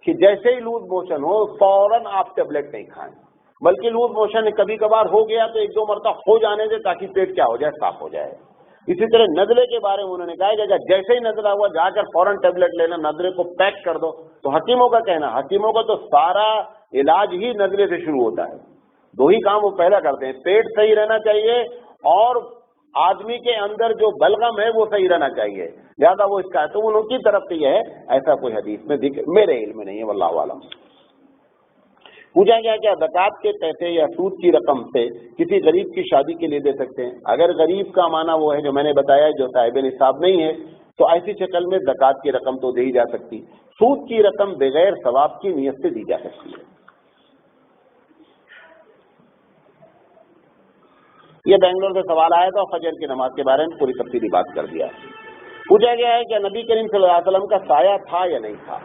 کہ جیسے ہی لوز موشن ہو فوراً آپ ٹیبلٹ نہیں کھائیں، بلکہ لوز موشن کبھی کبھار ہو گیا تو 1-2 مرتبہ ہو جانے دے تاکہ پیٹ کیا ہو جائے، صاف ہو جائے۔ اسی طرح نزلے کے بارے میں انہوں نے کہا کہ جیسے ہی نزلہ ہوا جا کر فوراً ٹیبلٹ لینا، نزلے کو پیک کر دو۔ تو حکیموں کا کہنا، حکیموں کا تو سارا علاج ہی نزلے سے شروع ہوتا ہے، 2 ہی کام وہ پہلا کرتے ہیں، پیٹ صحیح رہنا چاہیے اور آدمی کے اندر جو بلغم ہے وہ صحیح رہنا چاہیے، لہٰذا وہ اس کا ہے۔ تو ان کی طرف سے یہ ہے، ایسا کوئی حدیث میں میرے علم میں نہیں ہے، واللہ اعلم۔ پوچھا گیا کیا زکوٰۃ کے پیسے یا سود کی رقم سے کسی غریب کی شادی کے لیے دے سکتے ہیں؟ اگر غریب کا معنی وہ ہے جو میں نے بتایا، جو صاحب نصاب نہیں ہے، تو ایسی شکل میں زکوٰۃ کی رقم تو دی ہی جا سکتی۔ سود کی رقم بغیر ثواب کی نیت سے دی جا سکتی ہے۔ یہ بنگلور سے سوال آیا تھا، فجر کی نماز کے بارے میں پوری تفصیلی بات کر دیا۔ پوچھا گیا ہے کہ نبی کریم صلی اللہ علیہ وسلم کا سایہ تھا یا نہیں تھا؟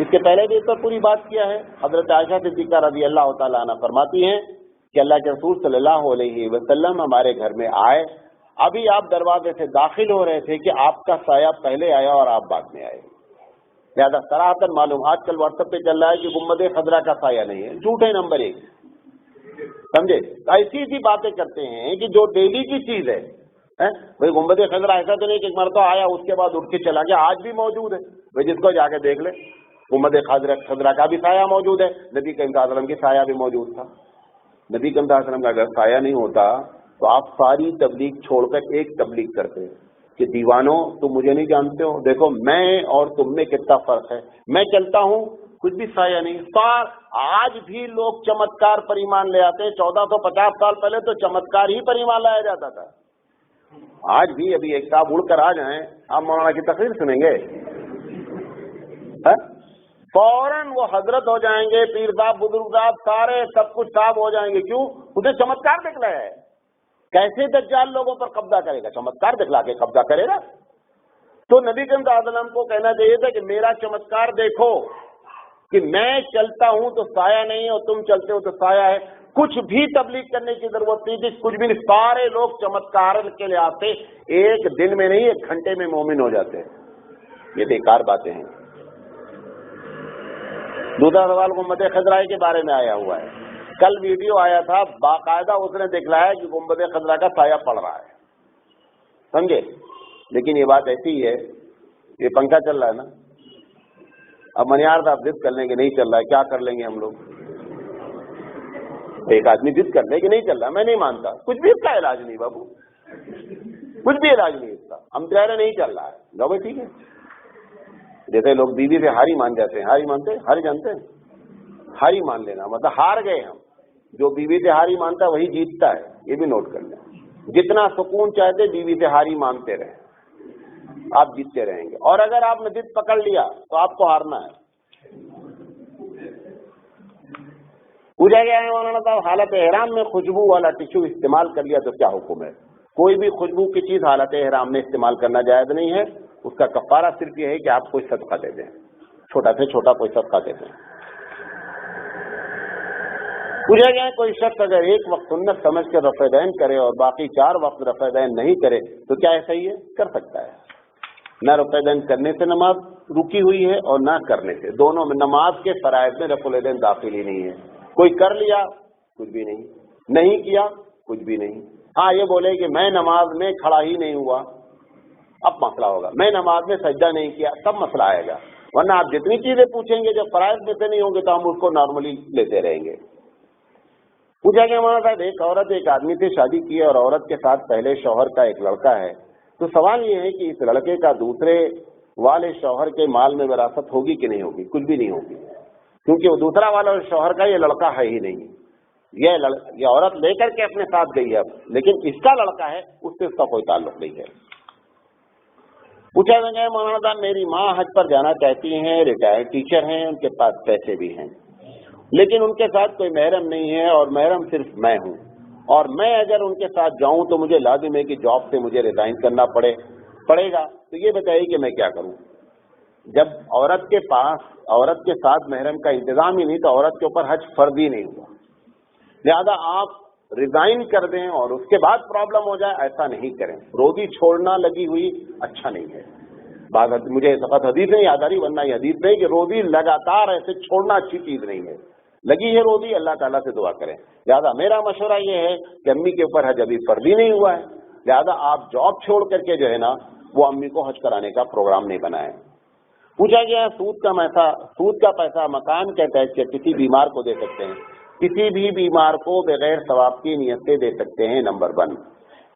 اس کے پہلے بھی اس پر پوری بات کیا ہے۔ حضرت عائشہ صدیقہ رضی اللہ تعالیٰ عنہ فرماتی ہیں کہ اللہ کے رسول صلی اللہ علیہ وسلم ہمارے گھر میں آئے، ابھی آپ دروازے سے داخل ہو رہے تھے کہ آپ کا سایہ پہلے آیا اور آپ بعد میں آئے۔ لہٰذا صراحتاً معلوم، آج کل واٹس ایپ پہ چل رہا ہے کہ گنبد خضرا کا سایہ نہیں ہے، جھوٹ ہے نمبر 1، سمجھے؟ ایسی سی باتیں کرتے ہیں کہ جو ڈیلی کی چیز ہے۔ بھائی گنبد خضرا ایسا تو نہیں کہ ایک مرتبہ آیا اس کے بعد اٹھ کے چلا گیا، آج بھی موجود ہے، بھائی جس کو جا کے دیکھ لے، گنبد خضرا کا بھی سایہ موجود ہے، نبی کریم صلی اللہ علیہ وسلم کی سایہ بھی موجود تھا۔ نبی کریم صلی اللہ علیہ وسلم کا اگر سایہ نہیں ہوتا تو آپ ساری تبلیغ چھوڑ کر ایک تبلیغ کرتے کہ دیوانوں تم مجھے نہیں جانتے ہو، دیکھو میں اور تم میں کتنا فرق ہے، میں چلتا ہوں کچھ بھی سایہ نہیں۔ آج بھی لوگ چمتکار پر ایمان لے آتے ہیں، 1450 سال پہلے تو چمتکار ہی پر ایمان لایا جاتا تھا۔ آج بھی ابھی ایک صاحب اڑ کر آ جائیں، آپ مولانا کی تقریر سنیں گے، فوراً وہ حضرت ہو جائیں گے، پیر صاحب بزرگ صاحب سارے سب کچھ صاحب ہو جائیں گے۔ کیوں؟ اسے چمتکار دکھلایا ہے۔ کیسے دجال لوگوں پر قبضہ کرے گا؟ چمتکار دکھلا کے قبضہ کرے گا۔ تو نبی کریم صلی اللہ علیہ وسلم کو کہنا چاہیے تھا کہ میرا چمتکار دیکھو کہ میں چلتا ہوں تو سایہ نہیں اور تم چلتے ہو تو سایہ ہے۔ کچھ بھی تبلیغ کرنے کی ضرورت نہیں تھی، کچھ بھی نہیں، سارے لوگ چمتکار کے لیے آتے، ایک دن میں نہیں 1 گھنٹے میں مومن ہو جاتے ہیں۔ یہ بیکار باتیں ہیں۔ دوسرا سوال گنبد خضرا کے بارے میں آیا ہوا ہے، کل ویڈیو آیا تھا، باقاعدہ اس نے دکھلایا کہ گنبد خضرا کا سایہ پڑ رہا ہے، سمجھے؟ لیکن یہ بات ایسی ہے، یہ پنکھا چل رہا ہے نا، اب منیار صاحب ضد کر لیں کہ نہیں چل رہا ہے، کیا کر لیں گے ہم لوگ؟ ایک آدمی ضد کر لے کہ نہیں چل رہا، میں نہیں مانتا، کچھ بھی اس کا علاج نہیں بابو، کچھ بھی علاج نہیں اس کا، ہم کہہ رہے نہیں چل رہا ہے، لو بھائی ٹھیک ہے۔ جیسے لوگ بیوی سے ہاری مان جاتے ہیں، ہاری مانتے ہیں، ہاری جانتے ہیں، ہاری مان لینا مطلب ہار گئے ہم، جو بیوی سے ہاری مانتا ہے وہی جیتتا ہے، یہ بھی نوٹ کر لیں۔ جتنا سکون چاہتے بیوی سے ہاری مانتے رہیں، آپ جیتتے رہیں گے، اور اگر آپ نے ضد پکڑ لیا تو آپ کو ہارنا ہے۔ پوچھا گیا ہے مولانا صاحب حالت احرام میں خوشبو والا ٹشو استعمال کر لیا تو کیا حکم ہے؟ کوئی بھی خوشبو کی چیز حالت احرام میں استعمال کرنا جائز نہیں ہے، اس کا کفارہ صرف یہ ہے کہ آپ کوئی صدقہ دے دیں، چھوٹا سے چھوٹا کوئی صدقہ دے دیں۔ پوچھا گیا ہے کوئی شخص اگر ایک وقت سنت سمجھ کر رفع دین کرے اور باقی 4 وقت رفع دین نہیں کرے تو کیا ایسا ہی ہے؟ کر سکتا ہے، نہ رفع دین کرنے سے نماز رکی ہوئی ہے اور نہ کرنے سے، دونوں میں نماز کے فرائض میں رفع دین داخل ہی نہیں ہے۔ کوئی کر لیا کچھ بھی نہیں، نہیں کیا کچھ بھی نہیں۔ ہاں یہ بولے کہ میں نماز میں کھڑا ہی نہیں ہوا، اب مسئلہ ہوگا، میں نماز میں سجدہ نہیں کیا، تب مسئلہ آئے گا، ورنہ آپ جتنی چیزیں پوچھیں گے جو فرائض میں سے نہیں ہوں گے تو ہم اس کو نارملی لیتے رہیں گے۔ پوچھا گیا ہمارا صاحب ایک عورت ایک آدمی سے شادی کی اور عورت کے ساتھ پہلے شوہر کا ایک لڑکا ہے، تو سوال یہ ہے کہ اس لڑکے کا دوسرے والے شوہر کے مال میں وراثت ہوگی کہ نہیں ہوگی؟ کچھ بھی نہیں ہوگی، کیونکہ وہ دوسرا والا شوہر کا یہ لڑکا ہے ہی نہیں، یہ عورت لے کر کے اپنے ساتھ گئی ہے، لیکن اس کا لڑکا ہے، اس سے اس کا کوئی تعلق نہیں ہے۔ پوچھا گیا مولانا صاحب میری ماں حج پر جانا چاہتی ہیں، ریٹائرڈ ٹیچر ہیں، ان کے پاس پیسے بھی ہیں، لیکن ان کے ساتھ کوئی محرم نہیں ہے اور محرم صرف میں ہوں، اور میں اگر ان کے ساتھ جاؤں تو مجھے لازم ہے کہ جاب سے مجھے ریزائن کرنا پڑے گا، تو یہ بتائیے کہ میں کیا کروں؟ جب عورت کے پاس عورت کے ساتھ محرم کا انتظام ہی نہیں تو عورت کے اوپر حج فرض ہی نہیں ہوا، لہذا آپ ریزائن کر دیں اور اس کے بعد پرابلم ہو جائے، ایسا نہیں کریں۔ روزی چھوڑنا لگی ہوئی اچھا نہیں ہے۔ مجھے فقط حدیث نہیں یاد آ رہی، ورنہ یہ حدیث نہیں کہ روزی لگاتار ایسے چھوڑنا اچھی چیز نہیں ہے۔ لگی ہے روزی، اللہ تعالیٰ سے دعا کریں۔ لہٰذا میرا مشورہ یہ ہے کہ امی کے اوپر حج ابھی فرض ہی نہیں ہوا ہے، لہٰذا آپ جاب چھوڑ کر کے جو ہے نا وہ امی کو حج کرانے کا پروگرام نہیں بنائیں۔ پوچھا گیا سود کا پیسہ مکان کے ٹیکس سے کسی بیمار کو دے سکتے ہیں؟ کسی بھی بیمار کو بغیر ثواب کی نیت سے دے سکتے ہیں۔ نمبر 1،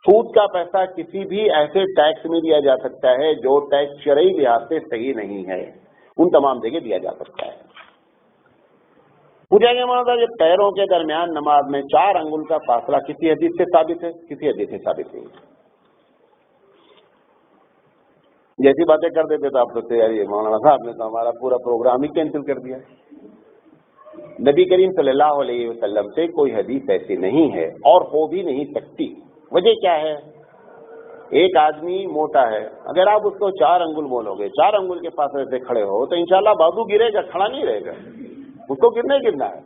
سود کا پیسہ کسی بھی ایسے ٹیکس میں دیا جا سکتا ہے جو ٹیکس شرعی لحاظ سے صحیح نہیں ہے، ان تمام جگہ دیا جا سکتا ہے۔ پوچھا گیا مطلب یہ پیروں کے درمیان نماز میں 4 انگل کا فاصلہ کسی حدیث سے ثابت ہے؟ کسی حدیث سے ثابت نہیں ہے۔ جیسی باتیں کر دیتے تو آپ سوچتے یار یہ مولانا صاحب نے تو ہمارا پورا پروگرام ہی کینسل کر دیا۔ نبی کریم صلی اللہ علیہ وسلم سے کوئی حدیث ایسی نہیں ہے اور ہو بھی نہیں سکتی۔ وجہ کیا ہے؟ ایک آدمی موٹا ہے، اگر آپ اس کو 4 انگل بولو گے، 4 انگل کے فاصلے سے کھڑے ہو تو انشاءاللہ بازو گرے گا، کھڑا نہیں رہے گا، اس کو گرنا ہے۔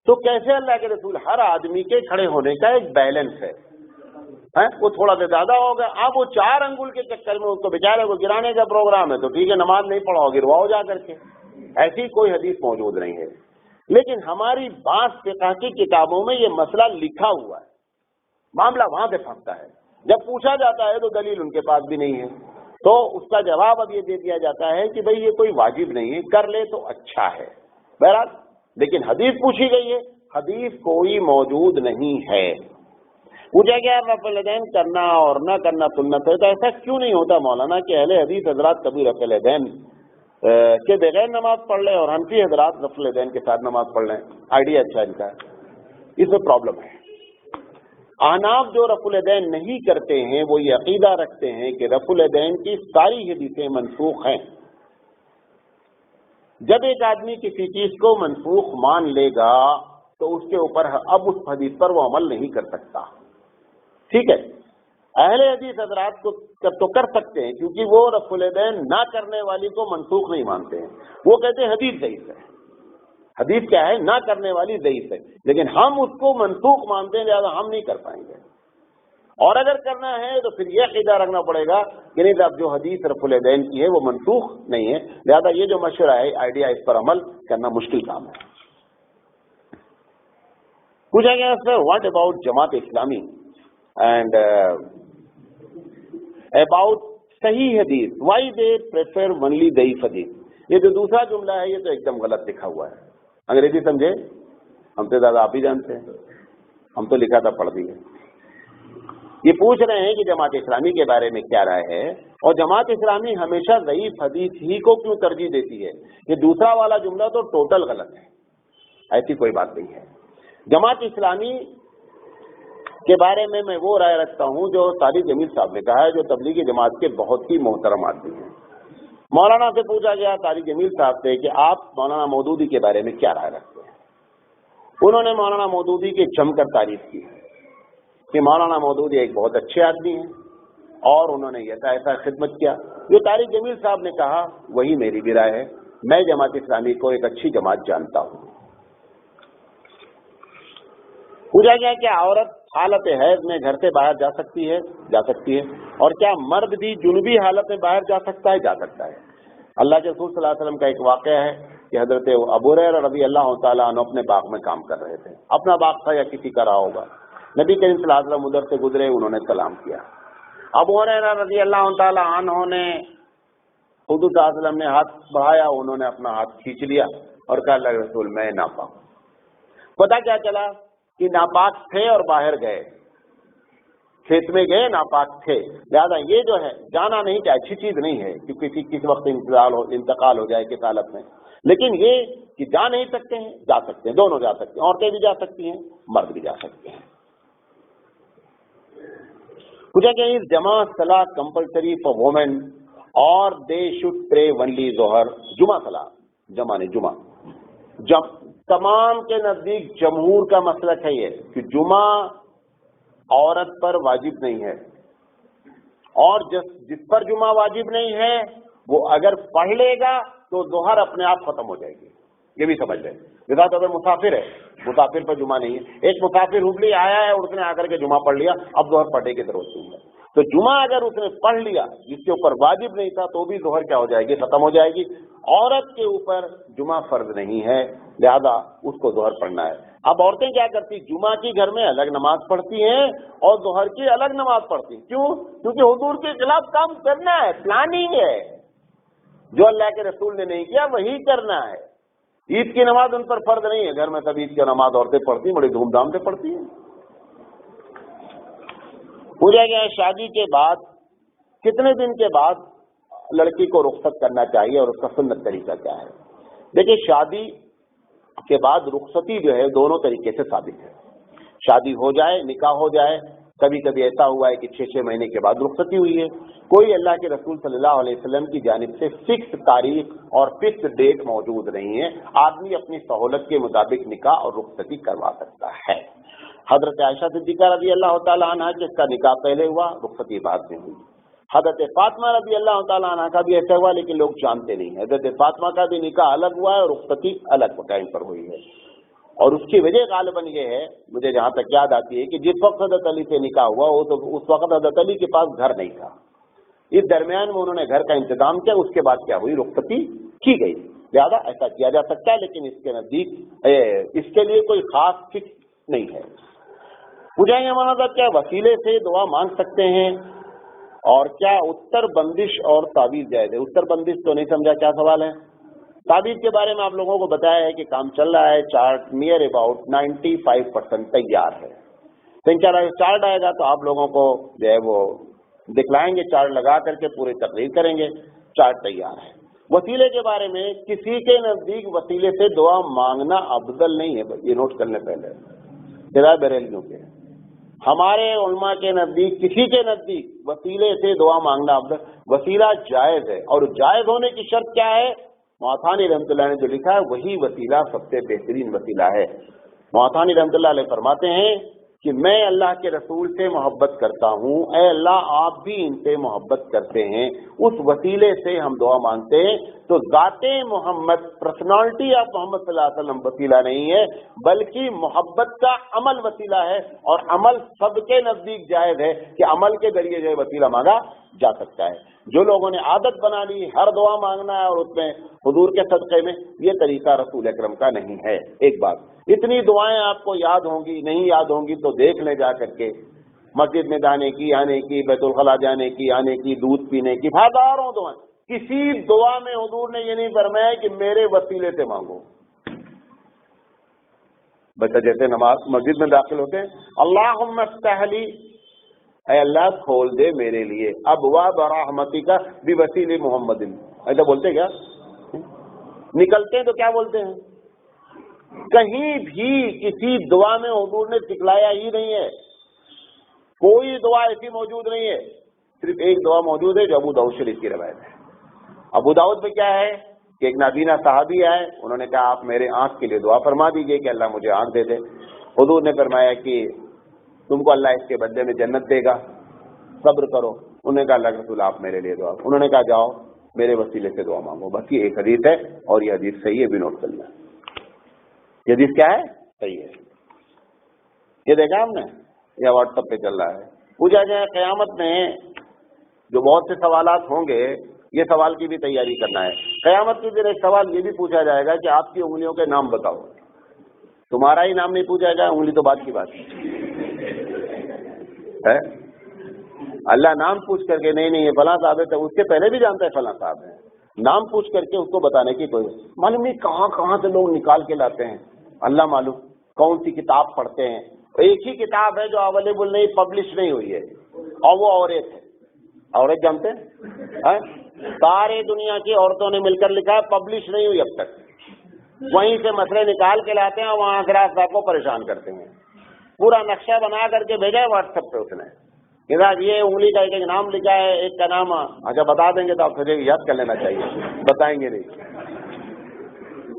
تو کیسے اللہ کے رسول، ہر آدمی کے کھڑے ہونے کا ایک بیلنس ہے، وہ تھوڑا سا زیادہ ہوگا، آپ وہ 4 انگل کے چکر میں اس کو بیچارے کو گرانے کا پروگرام ہے تو ٹھیک ہے، نماز نہیں پڑھاؤ، گرواؤ جا کر کے، ایسی کوئی حدیث موجود نہیں ہے۔ لیکن ہماری بعض فقہ کی کتابوں میں یہ مسئلہ لکھا ہوا ہے، معاملہ وہاں سے پھنستا ہے۔ جب پوچھا جاتا ہے تو دلیل ان کے پاس بھی نہیں ہے، تو اس کا جواب اب یہ دے دیا جاتا ہے کہ بھئی یہ کوئی واجب نہیں ہے، کر لے تو اچھا ہے۔ بہرحال لیکن حدیث پوچھی گئی ہے، حدیث کوئی موجود نہیں ہے۔ پوچھا گیا رفع الیدین کرنا اور نہ کرنا سنت ہے، تو ایسا کیوں نہیں ہوتا مولانا کہ اہل حدیث حضرات کبھی رفع الیدین کے بغیر نماز پڑھ لیں اور حنفی حضرات رفع الیدین کے ساتھ نماز پڑھ لیں؟ آئیڈیا اچھا ان کا ہے، اس میں پرابلم ہے۔ احناف جو رفع الیدین نہیں کرتے ہیں وہ یہ عقیدہ رکھتے ہیں کہ رفع الیدین کی ساری حدیثیں منسوخ ہیں۔ جب ایک آدمی کسی چیز کو منسوخ مان لے گا تو اس کے اوپر اب اس حدیث پر وہ عمل نہیں کر سکتا، ٹھیک ہے؟ اہل حدیث حضرات کو تو کر سکتے ہیں کیونکہ وہ رفع الیدین نہ کرنے والی کو منسوخ نہیں مانتے ہیں، وہ کہتے ہیں حدیث ضعیف ہے۔ حدیث کیا ہے؟ نہ کرنے والی ضعیف ہے، لیکن ہم اس کو منسوخ مانتے ہیں، لہذا ہم نہیں کر پائیں گے۔ اور اگر کرنا ہے تو پھر یہ عقیدہ رکھنا پڑے گا کہ نہیں صاحب جو حدیث رفع الیدین کی ہے وہ منسوخ نہیں ہے، لہذا یہ جو مشورہ ہے آئیڈیا، اس پر عمل کرنا مشکل کام ہے۔ پوچھا گیا sir what about Jamaat Islami and about صحیح حدیث وائی دے پریفر ونلی ضعیف حدیث؟ یہ جو دوسرا جملہ ہے یہ تو ایک دم غلط لکھا ہوا ہے، انگریزی سمجھے؟ ہم سے زیادہ آپ ہی جانتے ہیں، ہم تو لکھا تھا پڑھ دیے۔ یہ پوچھ رہے ہیں کہ جماعت اسلامی کے بارے میں کیا رائے ہے، اور جماعت اسلامی ہمیشہ ضعیف حدیث ہی کو کیوں ترجیح دیتی ہے؟ یہ دوسرا والا جملہ تو ٹوٹل غلط ہے، ایسی کوئی بات نہیں ہے۔ جماعت اسلامی کے بارے میں وہ رائے رکھتا ہوں جو طارق جمیل صاحب نے کہا ہے، جو تبلیغی جماعت کے بہت ہی محترم آدمی ہیں۔ مولانا سے پوچھا گیا طارق جمیل صاحب سے کہ آپ مولانا مودودی کے بارے میں کیا رائے رکھتے ہیں؟ انہوں نے مولانا مودودی کی جم کر تعریف کی کہ مولانا مودودی ایک بہت اچھے آدمی ہیں اور انہوں نے ایسا خدمت کیا۔ جو طارق جمیل صاحب نے کہا وہی میری بھی رائے ہے، میں جماعت اسلامی کو ایک اچھی جماعت جانتا ہوں۔ پوچھا گیا کہ عورت حالت حیض میں گھر سے باہر جا سکتی ہے، اور کیا مرد بھی جنوبی حالت میں باہر جا سکتا ہے؟ اللہ کے رسول صلی اللہ علیہ وسلم کا ایک واقعہ ہے کہ حضرت ابو ہریرہ رضی اللہ تعالیٰ عنہ اپنے باغ میں کام کر رہے تھے، اپنا باغ تھا یا کسی کا رہا ہوگا، نبی کریم صلی اللہ علیہ وسلم ادھر سے گزرے، انہوں نے سلام کیا، ابو ہریرہ رضی اللہ تعالیٰ عنہ نے حضور صلی اللہ علیہ وسلم نے ہاتھ بڑھایا، انہوں نے اپنا ہاتھ کھینچ لیا اور کہا اللہ کے رسول میں ناپاک ہوں۔ پتہ کیا چلا کہ ناپاک تھے اور باہر گئے، کھیت میں گئے ناپاک تھے، لہٰذا یہ جو ہے جانا نہیں کہ اچھی چیز نہیں ہے کہ کسی وقت انتقال ہو جائے کس حالت میں، لیکن یہ کہ جا نہیں سکتے ہیں، جا سکتے ہیں، دونوں جا سکتے ہیں، عورتیں بھی جا سکتی ہیں، مرد بھی جا سکتے ہیں۔ پوچھا کہ از جمع صلاح کمپلسری فار وومن اور دے شوڈ پرے ونلی ظہر؟ جمعہ صلاح، جمع نہیں جمعہ، تمام کے نزدیک جمہور کا مسلک ہے یہ کہ جمعہ عورت پر واجب نہیں ہے، اور جس پر جمعہ واجب نہیں ہے وہ اگر پڑھ لے گا تو ظہر اپنے آپ ختم ہو جائے گی، یہ بھی سمجھ لیں۔ مثال اگر مسافر ہے، مسافر پر جمعہ نہیں ہے، ایک مسافر ہبلی آیا ہے اور اس نے آ کر کے جمعہ پڑھ لیا، اب ظہر پڑھنے کی ضرورت نہیں ہے، تو جمعہ اگر اس نے پڑھ لیا جس کے اوپر واجب نہیں تھا تو بھی ظہر کیا ہو جائے گی؟ ختم ہو جائے گی۔ عورت کے اوپر جمعہ فرض نہیں ہے، لہذا اس کو ظہر پڑھنا ہے۔ اب عورتیں کیا کرتی؟ جمعہ کی گھر میں الگ نماز پڑھتی ہیں اور ظہر کی الگ نماز پڑھتی ہیں۔ کیوں؟ کیونکہ حضور کے خلاف کام کرنا ہے، پلاننگ ہے، جو اللہ کے رسول نے نہیں کیا وہی کرنا ہے۔ عید کی نماز ان پر فرض نہیں ہے، گھر میں سب عید کی نماز عورتیں پڑھتی ہیں، بڑی دھوم دھام سے پڑھتی ہیں۔ پوچھا گیا شادی کے بعد کتنے دن کے بعد لڑکی کو رخصت کرنا چاہیے اور اس کا سنت طریقہ کیا ہے؟ دیکھیے، شادی کے بعد رخصتی جو ہے دونوں طریقے سے ثابت ہے۔ شادی ہو جائے، نکاح ہو جائے، کبھی کبھی ایسا ہوا ہے کہ 6 مہینے کے بعد رخصتی ہوئی ہے۔ کوئی اللہ کے رسول صلی اللہ علیہ وسلم کی جانب سے فکس تاریخ اور فکس ڈیٹ موجود نہیں ہے، آدمی اپنی سہولت کے مطابق نکاح اور رخصتی کروا سکتا ہے۔ حضرت عائشہ صدیقہ رضی اللہ تعالیٰ عنہ جس کا نکاح پہلے ہوا، رخصتی بعد میں ہوئی۔ حضرت فاطمہ رضی اللہ تعالیٰ عنہ کا بھی ایسا ہوا، لیکن لوگ جانتے نہیں ہیں۔ حضرت فاطمہ کا بھی نکاح الگ ہوا ہے اور رخصتی الگ ٹائم پر ہوئی ہے، اور اس کی وجہ غالباً یہ ہے، مجھے جہاں تک یاد آتی ہے، کہ جس وقت حضرت علی سے نکاح ہوا اس وقت حضرت علی کے پاس گھر نہیں تھا، اس درمیان میں انہوں نے گھر کا انتظام کیا، اس کے بعد کیا ہوئی؟ رخصتی کی گئی۔ لہٰذا ایسا کیا جا سکتا ہے، لیکن اس کے نزدیک اس کے لیے کوئی خاص فکس نہیں ہے۔ پوچھیں گے مولانا صاحب کیا وسیلے سے دعا مانگ سکتے ہیں، اور کیا اتر بندش اور تعویذ جائز ہے؟ اتر بندش تو نہیں سمجھا، کیا سوال ہے؟ تعویذ کے بارے میں آپ لوگوں کو بتایا ہے کہ کام چل رہا ہے، چارٹ نیئر اباؤٹ 95% تیار ہے۔ تو انشاءاللہ چارٹ آئے گا تو آپ لوگوں کو جو ہے وہ دکھلائیں گے، چارٹ لگا کر کے پورے تقریر کریں گے، چارٹ تیار ہے۔ وسیلے کے بارے میں کسی کے نزدیک وسیلے سے دعا مانگنا افضل نہیں ہے، یہ نوٹ کر لیں پہلے، سوائے بریلویوں کے۔ ہمارے علماء کے نزدیک کسی کے نزدیک وسیلے سے دعا مانگنا افضل، وسیلہ جائز ہے، اور جائز ہونے کی شرط کیا ہے؟ معطانی رحمۃ اللہ نے جو لکھا ہے وہی وسیلہ سب سے بہترین وسیلہ ہے۔ معطانی رحمۃ اللہ علیہ فرماتے ہیں کہ میں اللہ کے رسول سے محبت کرتا ہوں، اے اللہ آپ بھی ان سے محبت کرتے ہیں، اس وسیلے سے ہم دعا مانگتے ہیں۔ تو ذات محمد، پرسنالٹی آف محمد صلی اللہ علیہ وسلم وسیلہ نہیں ہے، بلکہ محبت کا عمل وسیلہ ہے، اور عمل سب کے نزدیک جائز ہے کہ عمل کے ذریعے جو ہے وسیلہ مانگا جا سکتا ہے۔ جو لوگوں نے عادت بنا لی ہر دعا مانگنا ہے اور اس میں حضور کے صدقے میں، یہ طریقہ رسول اکرم کا نہیں ہے۔ ایک بات، اتنی دعائیں آپ کو یاد ہوں گی، نہیں یاد ہوں گی تو دیکھ لیں جا کر کے، مسجد میں جانے کی، آنے کی، بیت الخلاء جانے کی، آنے کی، دودھ پینے کی، ہزاروں دعائیں، کسی دعا میں حضور نے یہ نہیں فرمایا کہ میرے وسیلے سے مانگو۔ بچہ جیسے نماز مسجد میں داخل ہوتے ہیں، اللہم افتح لی، اے اللہ کھول دے میرے لیے ابواب رحمتک بوسیلہ محمد، ایسا بولتے کیا؟ نکلتے ہیں تو کیا بولتے ہیں؟ کہیں بھی کسی دعا میں حضور نے سکھلایا ہی نہیں ہے، کوئی دعا ایسی موجود نہیں ہے، صرف ایک دعا موجود ہے جو ابو داؤد شریف کی روایت ہے۔ ابو داؤد میں کیا ہے کہ ایک نابینا صحابی آئے، انہوں نے کہا آپ میرے آنکھ کے لیے دعا فرما دیجئے کہ اللہ مجھے آنکھ دے دے۔ حضور نے فرمایا کہ تم کو اللہ اس کے بدلے میں جنت دے گا، صبر کرو۔ انہوں نے کہا اللہ کے رسول آپ میرے لیے دعا، انہوں نے کہا جاؤ میرے وسیلے سے دعا مانگو۔ بس یہ ایک حدیث ہے اور یہ حدیث صحیح ہے، بھی نوٹ کر لیں۔ یہ حدیث کیا ہے؟ صحیح ہے۔ یہ دیکھا ہم نے، یہ واٹس ایپ پہ چل رہا ہے۔ پوچھا جائے قیامت میں جو بہت سے سوالات ہوں گے، یہ سوال کی بھی تیاری کرنا ہے۔ قیامت کے دن ایک سوال یہ بھی پوچھا جائے گا کہ آپ کی انگلیوں کے نام بتاؤ، تمہارا ہی نام نہیں پوچھا جائے، انگلی تو بات کی بات ہے۔ اللہ نام پوچھ کر کے نہیں یہ فلاں صاحب ہے، اس کے پہلے بھی جانتا ہے فلاں صاحب ہے، نام پوچھ کر کے اس کو بتانے کی کوئی معلوم نہیں کہاں سے لوگ نکال کے لاتے ہیں، اللہ معلوم کون سی کتاب پڑھتے ہیں۔ ایک ہی کتاب ہے جو اویلیبل نہیں، پبلش نہیں ہوئی ہے، اور وہ عورت ہے۔ عورت جانتے ہیں؟ سارے دنیا کی عورتوں نے مل کر لکھا ہے، پبلش نہیں ہوئی اب تک، وہیں سے مسئلے نکال کے لاتے ہیں اور وہاں حضرات صاحب کو پریشان کرتے ہیں۔ پورا نقشہ بنا کر کے بھیجا ہے واٹس ایپ پہ اس نے یہ انگلی کا ایک نام لکھا ہے، ایک کا نام اچھا بتا دیں گے تو آپ پھر یاد کر لینا چاہیے، بتائیں گے نہیں،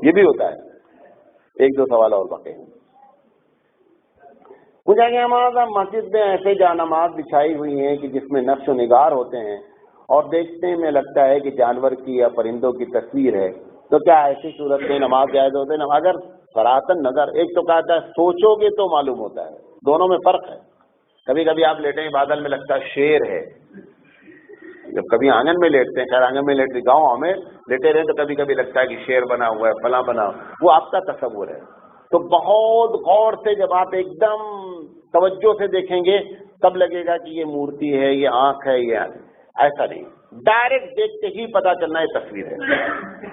یہ بھی ہوتا ہے۔ ایک دو سوال اور باقی پوچھا گیا ہمارا صاحب، مسجد میں ایسے جانماز بچھائی ہوئی ہیں کہ جس میں نقش و نگار ہوتے ہیں اور دیکھنے میں لگتا ہے کہ جانور کی یا پرندوں کی تصویر ہے، تو کیا ایسی صورت میں نماز جائز ہوتے ہیں؟ اگر صراحتاً نظر ایک تو کہتا ہے سوچو گے تو معلوم ہوتا ہے، دونوں میں فرق ہے۔ کبھی کبھی آپ لیٹیں بادل میں لگتا ہے شیر ہے، جب کبھی آنگن میں لیٹتے ہیں، خیر آنگن میں لیٹتے گاؤں میں لیٹے رہے تو کبھی کبھی لگتا ہے کہ شیر بنا ہوا ہے، فلاں بنا، وہ آپ کا تصور ہے۔ تو بہت غور سے جب آپ ایک دم توجہ سے دیکھیں گے تب لگے گا کہ یہ مورتی ہے، یہ آنکھ ہے، یہ ایسا نہیں، ڈائریکٹ دیکھتے ہی پتا چلنا ہے تصویر ہے۔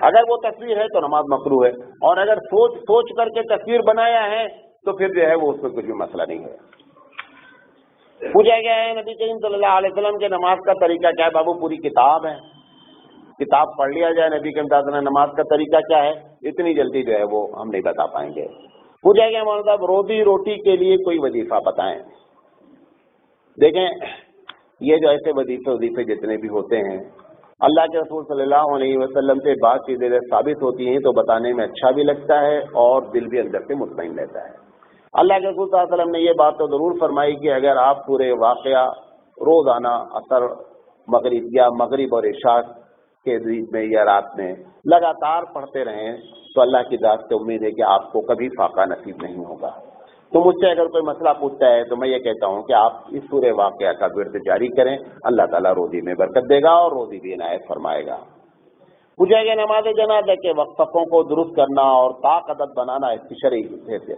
اگر وہ تصویر ہے تو نماز مکروہ ہے، اور اگر سوچ کر کے تصویر بنایا ہے تو پھر جو ہے وہ اس میں کچھ بھی مسئلہ نہیں ہے۔ پوچھا گیا ہے نبی کریم صلی اللہ علیہ وسلم کے نماز کا طریقہ کیا ہے؟ بابو پوری کتاب ہے، کتاب پڑھ لیا جائے نبی کریم صلی اللہ علیہ وسلم نماز کا طریقہ کیا ہے، اتنی جلدی جو ہے وہ ہم نہیں بتا پائیں گے۔ پوچھا گیا مولانا صاحب روزی روٹی کے لیے کوئی وظیفہ بتائیں۔ دیکھیں یہ جو ایسے وظیفے جتنے بھی ہوتے ہیں، اللہ کے رسول صلی اللہ علیہ وسلم سے بات چیزیں ثابت ہوتی ہیں تو بتانے میں اچھا بھی لگتا ہے اور دل بھی اندر سے مطمئن رہتا ہے۔ اللہ کے رسول صلی اللہ علیہ وسلم نے یہ بات تو ضرور فرمائی کہ اگر آپ پورے واقعہ روزانہ عصر مغرب اور عشاء کے بیچ میں یا رات میں لگاتار پڑھتے رہیں تو اللہ کی ذات سے امید ہے کہ آپ کو کبھی فاقہ نصیب نہیں ہوگا۔ تو مجھ سے اگر کوئی مسئلہ پوچھتا ہے تو میں یہ کہتا ہوں کہ آپ اس پورے واقعہ کا ورد جاری کریں، اللہ تعالیٰ روزی میں برکت دے گا اور روزی بھی عنایت فرمائے گا۔ پوچھا گیا نماز جنازہ کے وقت صفوں کو درست کرنا اور طاق عدد بنانا اس کی شرعی حیثیت ہے۔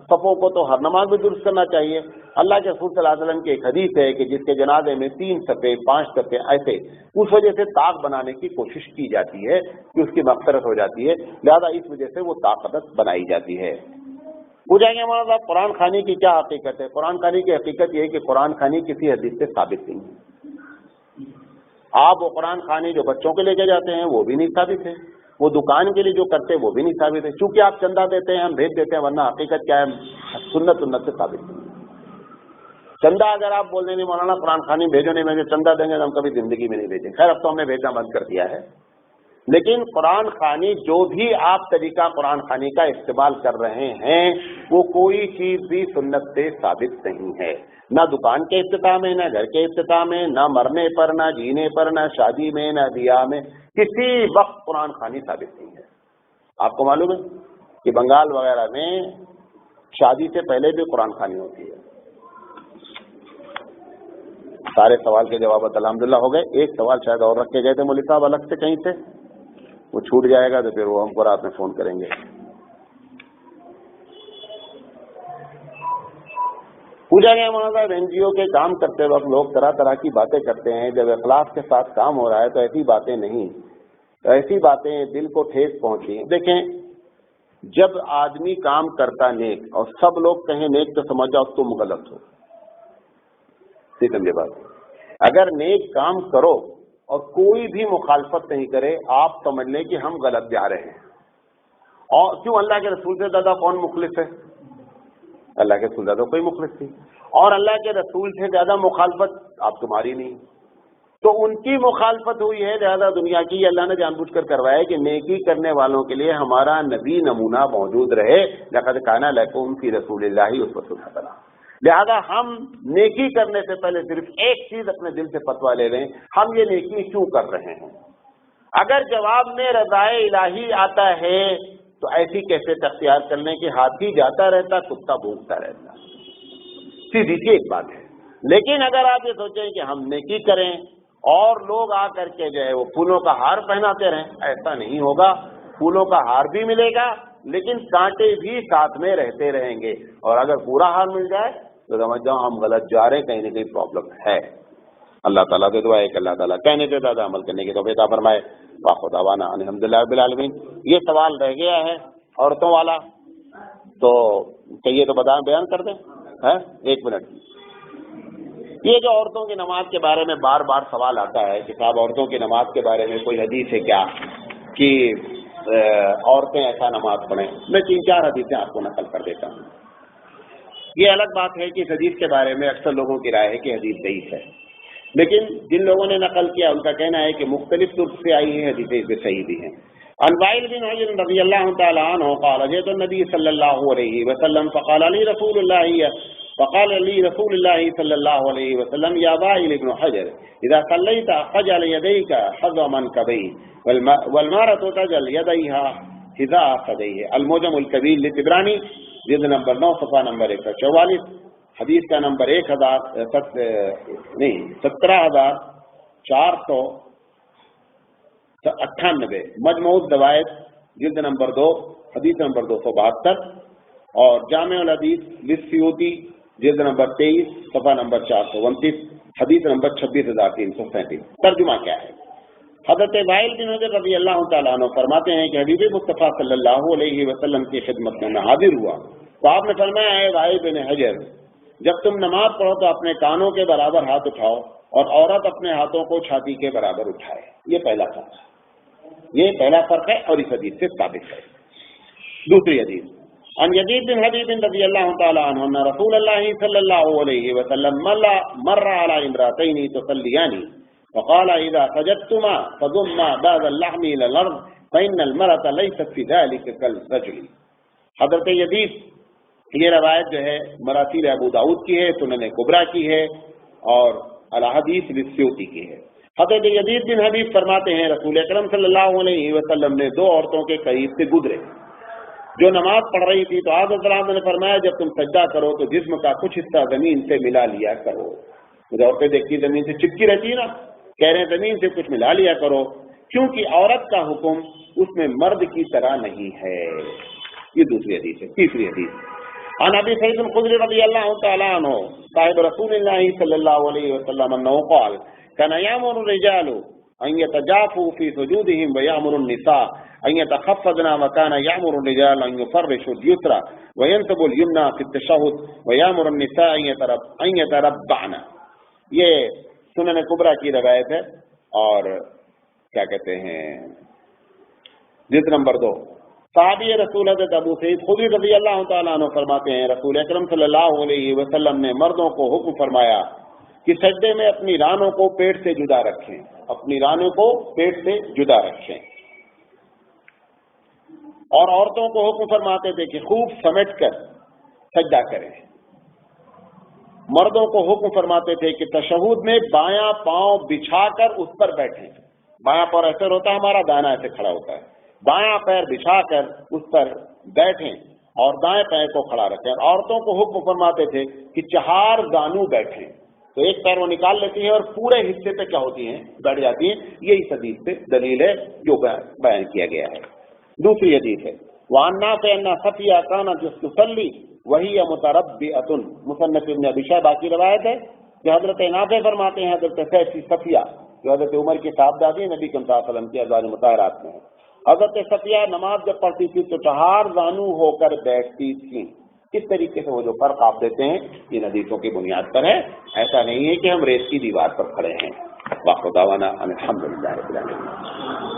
صفوں کو تو ہر نماز میں درست کرنا چاہیے۔ اللہ کے رسول صلی اللہ علیہ وسلم کی ایک حدیث ہے کہ جس کے جنازے میں 3 صفیں 5 صفیں ایسے، اس وجہ سے طاق بنانے کی کوشش کی جاتی ہے کہ اس کی مغفرت ہو جاتی ہے، لہذا اس وجہ سے وہ طاق عدد بنائی جاتی ہے۔ پوچھا گیا ہمارا صاحب قرآن خوانی کی کیا حقیقت ہے؟ قرآن خوانی کی حقیقت یہ ہے کہ قرآن خوانی کسی حدیث سے ثابت نہیں ہے۔ آپ وہ قرآن خوانی جو بچوں کے لے کے جاتے ہیں وہ بھی نہیں ثابت ہے، وہ دکان کے لیے جو کرتے ہیں وہ بھی نہیں ثابت ہے، چونکہ آپ چندہ دیتے ہیں ہم بھیج دیتے ہیں، ورنہ حقیقت کیا ہے؟ سنت سے ثابت نہیں۔ چندہ اگر آپ بول دیں گے مولانا قرآن خوانی بھیجو، نہیں بھیجو چندہ دیں گے تو ہم کبھی زندگی میں نہیں بھیجیں، خیر اب تو ہم نے بھیجنا بند کر دیا ہے۔ لیکن قرآن خوانی جو بھی آپ طریقہ قرآن خوانی کا استعمال کر رہے ہیں وہ کوئی چیز بھی سنت سے ثابت نہیں ہے، نہ دکان کے افتتاح میں، نہ گھر کے افتتاح میں، نہ مرنے پر، نہ جینے پر، نہ شادی میں، نہ بیاہ میں، کسی وقت قرآن خوانی ثابت نہیں ہے۔ آپ کو معلوم ہے کہ بنگال وغیرہ میں شادی سے پہلے بھی قرآن خوانی ہوتی ہے۔ سارے سوال کے جوابات الحمدللہ ہو گئے، ایک سوال شاید اور رکھے گئے تھے مولوی صاحب الگ سے کہیں سے، وہ چھوٹ جائے گا تو پھر وہ ہم کو رات میں فون کریں گے۔ پوچھا گیا مولانا صاحب این جی او کے کام کرتے وقت لوگ طرح طرح کی باتیں کرتے ہیں، جب اخلاص کے ساتھ کام ہو رہا ہے تو ایسی باتیں نہیں، ایسی باتیں دل کو ٹھیس پہنچی۔ دیکھیں جب آدمی کام کرتا نیک اور سب لوگ کہیں نیک تو سمجھ جاؤ تم غلط ہو، سمجھے بات۔ اگر نیک کام کرو اور کوئی بھی مخالفت نہیں کرے آپ سمجھ لیں کہ ہم غلط جا رہے ہیں۔ اور کیوں؟ اللہ کے رسول سے زیادہ کون مخلص ہے؟ اللہ کے رسول زیادہ کوئی مخلص نہیں، اور اللہ کے رسول سے زیادہ مخالفت آپ تمہاری نہیں، تو ان کی مخالفت ہوئی ہے، لہذا دنیا کی اللہ نے جان بوجھ کر کروایا کہ نیکی کرنے والوں کے لیے ہمارا نبی نمونہ موجود رہے، لقد کان لکم فی رسول اللہ اسوۃ حسنہ۔ لہذا ہم نیکی کرنے سے پہلے صرف ایک چیز اپنے دل سے فتویٰ لے لیں، ہم یہ نیکی کیوں کر رہے ہیں؟ اگر جواب میں رضائے الہی آتا ہے تو ایسی کیفیت اختیار کر لیں کہ ہاتھی جاتا رہتا کتا بھونکتا رہتا، سیدھی سی ایک بات ہے۔ لیکن اگر آپ یہ سوچیں کہ ہم نیکی کریں اور لوگ آ کر کے جو ہے وہ پھولوں کا ہار پہناتے رہیں، ایسا نہیں ہوگا۔ پھولوں کا ہار بھی ملے گا لیکن کانٹے بھی ساتھ میں رہتے رہیں گے، اور اگر پورا ہار مل جائے تو سمجھ جاؤ ہم غلط جا رہے ہیں، کہیں نہ کہیں پرابلم ہے۔ اللہ تعالیٰ سے دعا ہے کہ اللہ تعالیٰ کہنے سے زیادہ عمل کرنے کی توفیق عطا فرمائے۔ واخر دعوانا الحمدللہ رب العالمین۔ یہ سوال رہ گیا ہے عورتوں والا، تو چاہیے تو بیان کر دیں، ایک منٹ۔ یہ جو عورتوں کی نماز کے بارے میں بار بار سوال آتا ہے کہ صاحب عورتوں کی نماز کے بارے میں کوئی حدیث ہے کیا کہ عورتیں ایسا نماز پڑھیں؟ میں 3-4 حدیثیں آپ کو نقل کر دیتا ہوں۔ یہ الگ بات ہے کہ اس حدیث کے بارے میں اکثر لوگوں کی رائے ہے کہ حدیث ضعیف ہے، لیکن جن لوگوں نے نقل کیا ان کا کہنا ہے کہ مختلف طرق سے آئی ہیں حدیثیں اس میں صحیح بھی ہیں۔ عن وائل بن حجر رضی اللہ تعالی عنہ قال جئت النبي صلی اللہ علیہ وسلم فقال لي رسول الله صلی اللہ علیہ وسلم یا وائل بن حجر اذا صليت فاجعل يديك حذو منكبيه والمرأة تجعل يديها حذاء خديه۔ المعجم الکبیر لطبرانی جلد نمبر 9 صفحہ نمبر 144، حدیث کا نمبر 17,498، مجموع الزوائد جلد نمبر 2 حدیث نمبر 272، اور جامع الحدیث للسیوطی جلد نمبر 23 صفحہ نمبر 429، حدیث نمبر 26,337۔ ترجمہ کیا ہے؟ حضرت وائل بن حجر رضی اللہ تعالیٰ عنہ فرماتے ہیں کہ حبیب مصطفیٰ صلی اللہ علیہ وسلم کی خدمت میں حاضر ہوا تو آپ نے فرمایا ہے وائل بن حجر جب تم نماز پڑھو تو اپنے کانوں کے برابر ہاتھ اٹھاؤ اور عورت اپنے ہاتھوں کو چھاتی کے برابر اٹھائے۔ یہ پہلا فرق ہے اور اس حدیث سے ثابت ہے۔ دوسری حدیث عن یزید بن حبیب رضی اللہ تعالیٰ عنہ ان رسول اللہ صلی اللہ علیہ وسلم مر علی امرأتین تصلیان وقال اذا سجدتما فضما بعض اللحم الى الارض فان المرأة ليست في ذلك كالرجل۔ حضرت یزید، یہ روایت جو ہے مراسیل ابو داؤد کی ہے، سنن کبریٰ کی ہے اور الاحادیث للسیوطی کی ہے۔ حضرت یزید بن حبیب فرماتے ہیں رسول اکرم صلی اللہ علیہ وسلم نے دو عورتوں کے قریب سے گزرے جو نماز پڑھ رہی تھی، تو آپ صلی اللہ علیہ وسلم نے فرمایا جب تم سجدہ کرو تو جسم کا کچھ حصہ زمین سے ملا لیا کرو۔ مجھے عورتیں دیکھتی زمین سے چپکی رہتی ہے نا، کہہ رہے ہیں زمین سے کچھ ملا لیا کرو کیونکہ عورت کا حکم اس میں مرد کی طرح نہیں ہے۔ یہ دوسری حدیث ہے۔ تیسری حدیث عن ابی سعید الخدری رضی اللہ تعالی عنہ صاحب رسول اللہ صلی اللہ علیہ وسلم انه قال كان يأمر الرجال ان يتجافوا في سجودهم ويأمر النساء ان يتخفضن وكان يأمر الرجال ان يفرشوا اليسرى وينصبوا اليمنى في التشهد ويأمر النساء ان يتربعن۔ یہ سنن کبریٰ کی روایت ہے اور کیا کہتے ہیں جلد نمبر 2۔ صحابی رسول حضرت ابو سعید خدری رضی اللہ تعالیٰ عنہ فرماتے ہیں رسول اکرم صلی اللہ علیہ وسلم نے مردوں کو حکم فرمایا کہ سجدے میں اپنی رانوں کو پیٹ سے جدا رکھیں، اپنی رانوں کو پیٹ سے جدا رکھیں، اور عورتوں کو حکم فرماتے تھے کہ خوب سمیٹ کر سجدہ کریں۔ مردوں کو حکم فرماتے تھے کہ تشہود میں بایاں پاؤں بچھا کر اس پر بیٹھیں۔ بایاں پاؤں ایسے ہوتا ہے ہمارا، دائیں ایسے کھڑا ہوتا ہے، بایاں پیر بچھا کر اس پر بیٹھیں اور دائیں پیر کو کھڑا رکھیں۔ عورتوں کو حکم فرماتے تھے کہ 4 زانو بیٹھیں، تو ایک پیر وہ نکال لیتی ہیں اور پورے حصے پہ کیا ہوتی ہیں، بیٹھ جاتی ہیں۔ یہی حدیث سے دلیل ہے جو بیان کیا گیا ہے۔ دوسری حدیث ہے وعن نافع ان صفیہ کانت تصلی وہی متربعۃ، مصنف ابن ابی شیبہ کی روایت ہے کہ حضرت نافع فرماتے ہیں حضرت صفیہ جو حضرت عمر کی صاحبزادی نبی کریم صلی اللہ علیہ وسلم کی ازواج مطہرات میں، حضرت صفیہ نماز جب پڑھتی تھی تو 4 زانو ہو کر بیٹھتی تھیں۔ اس طریقے سے وہ جو فرق آپ دیتے ہیں ان حدیثوں کی بنیاد پر ہے، ایسا نہیں ہے کہ ہم ریت کی دیوار پر کھڑے ہیں۔ واخر دعوانا الحمدللہ رب العالمین۔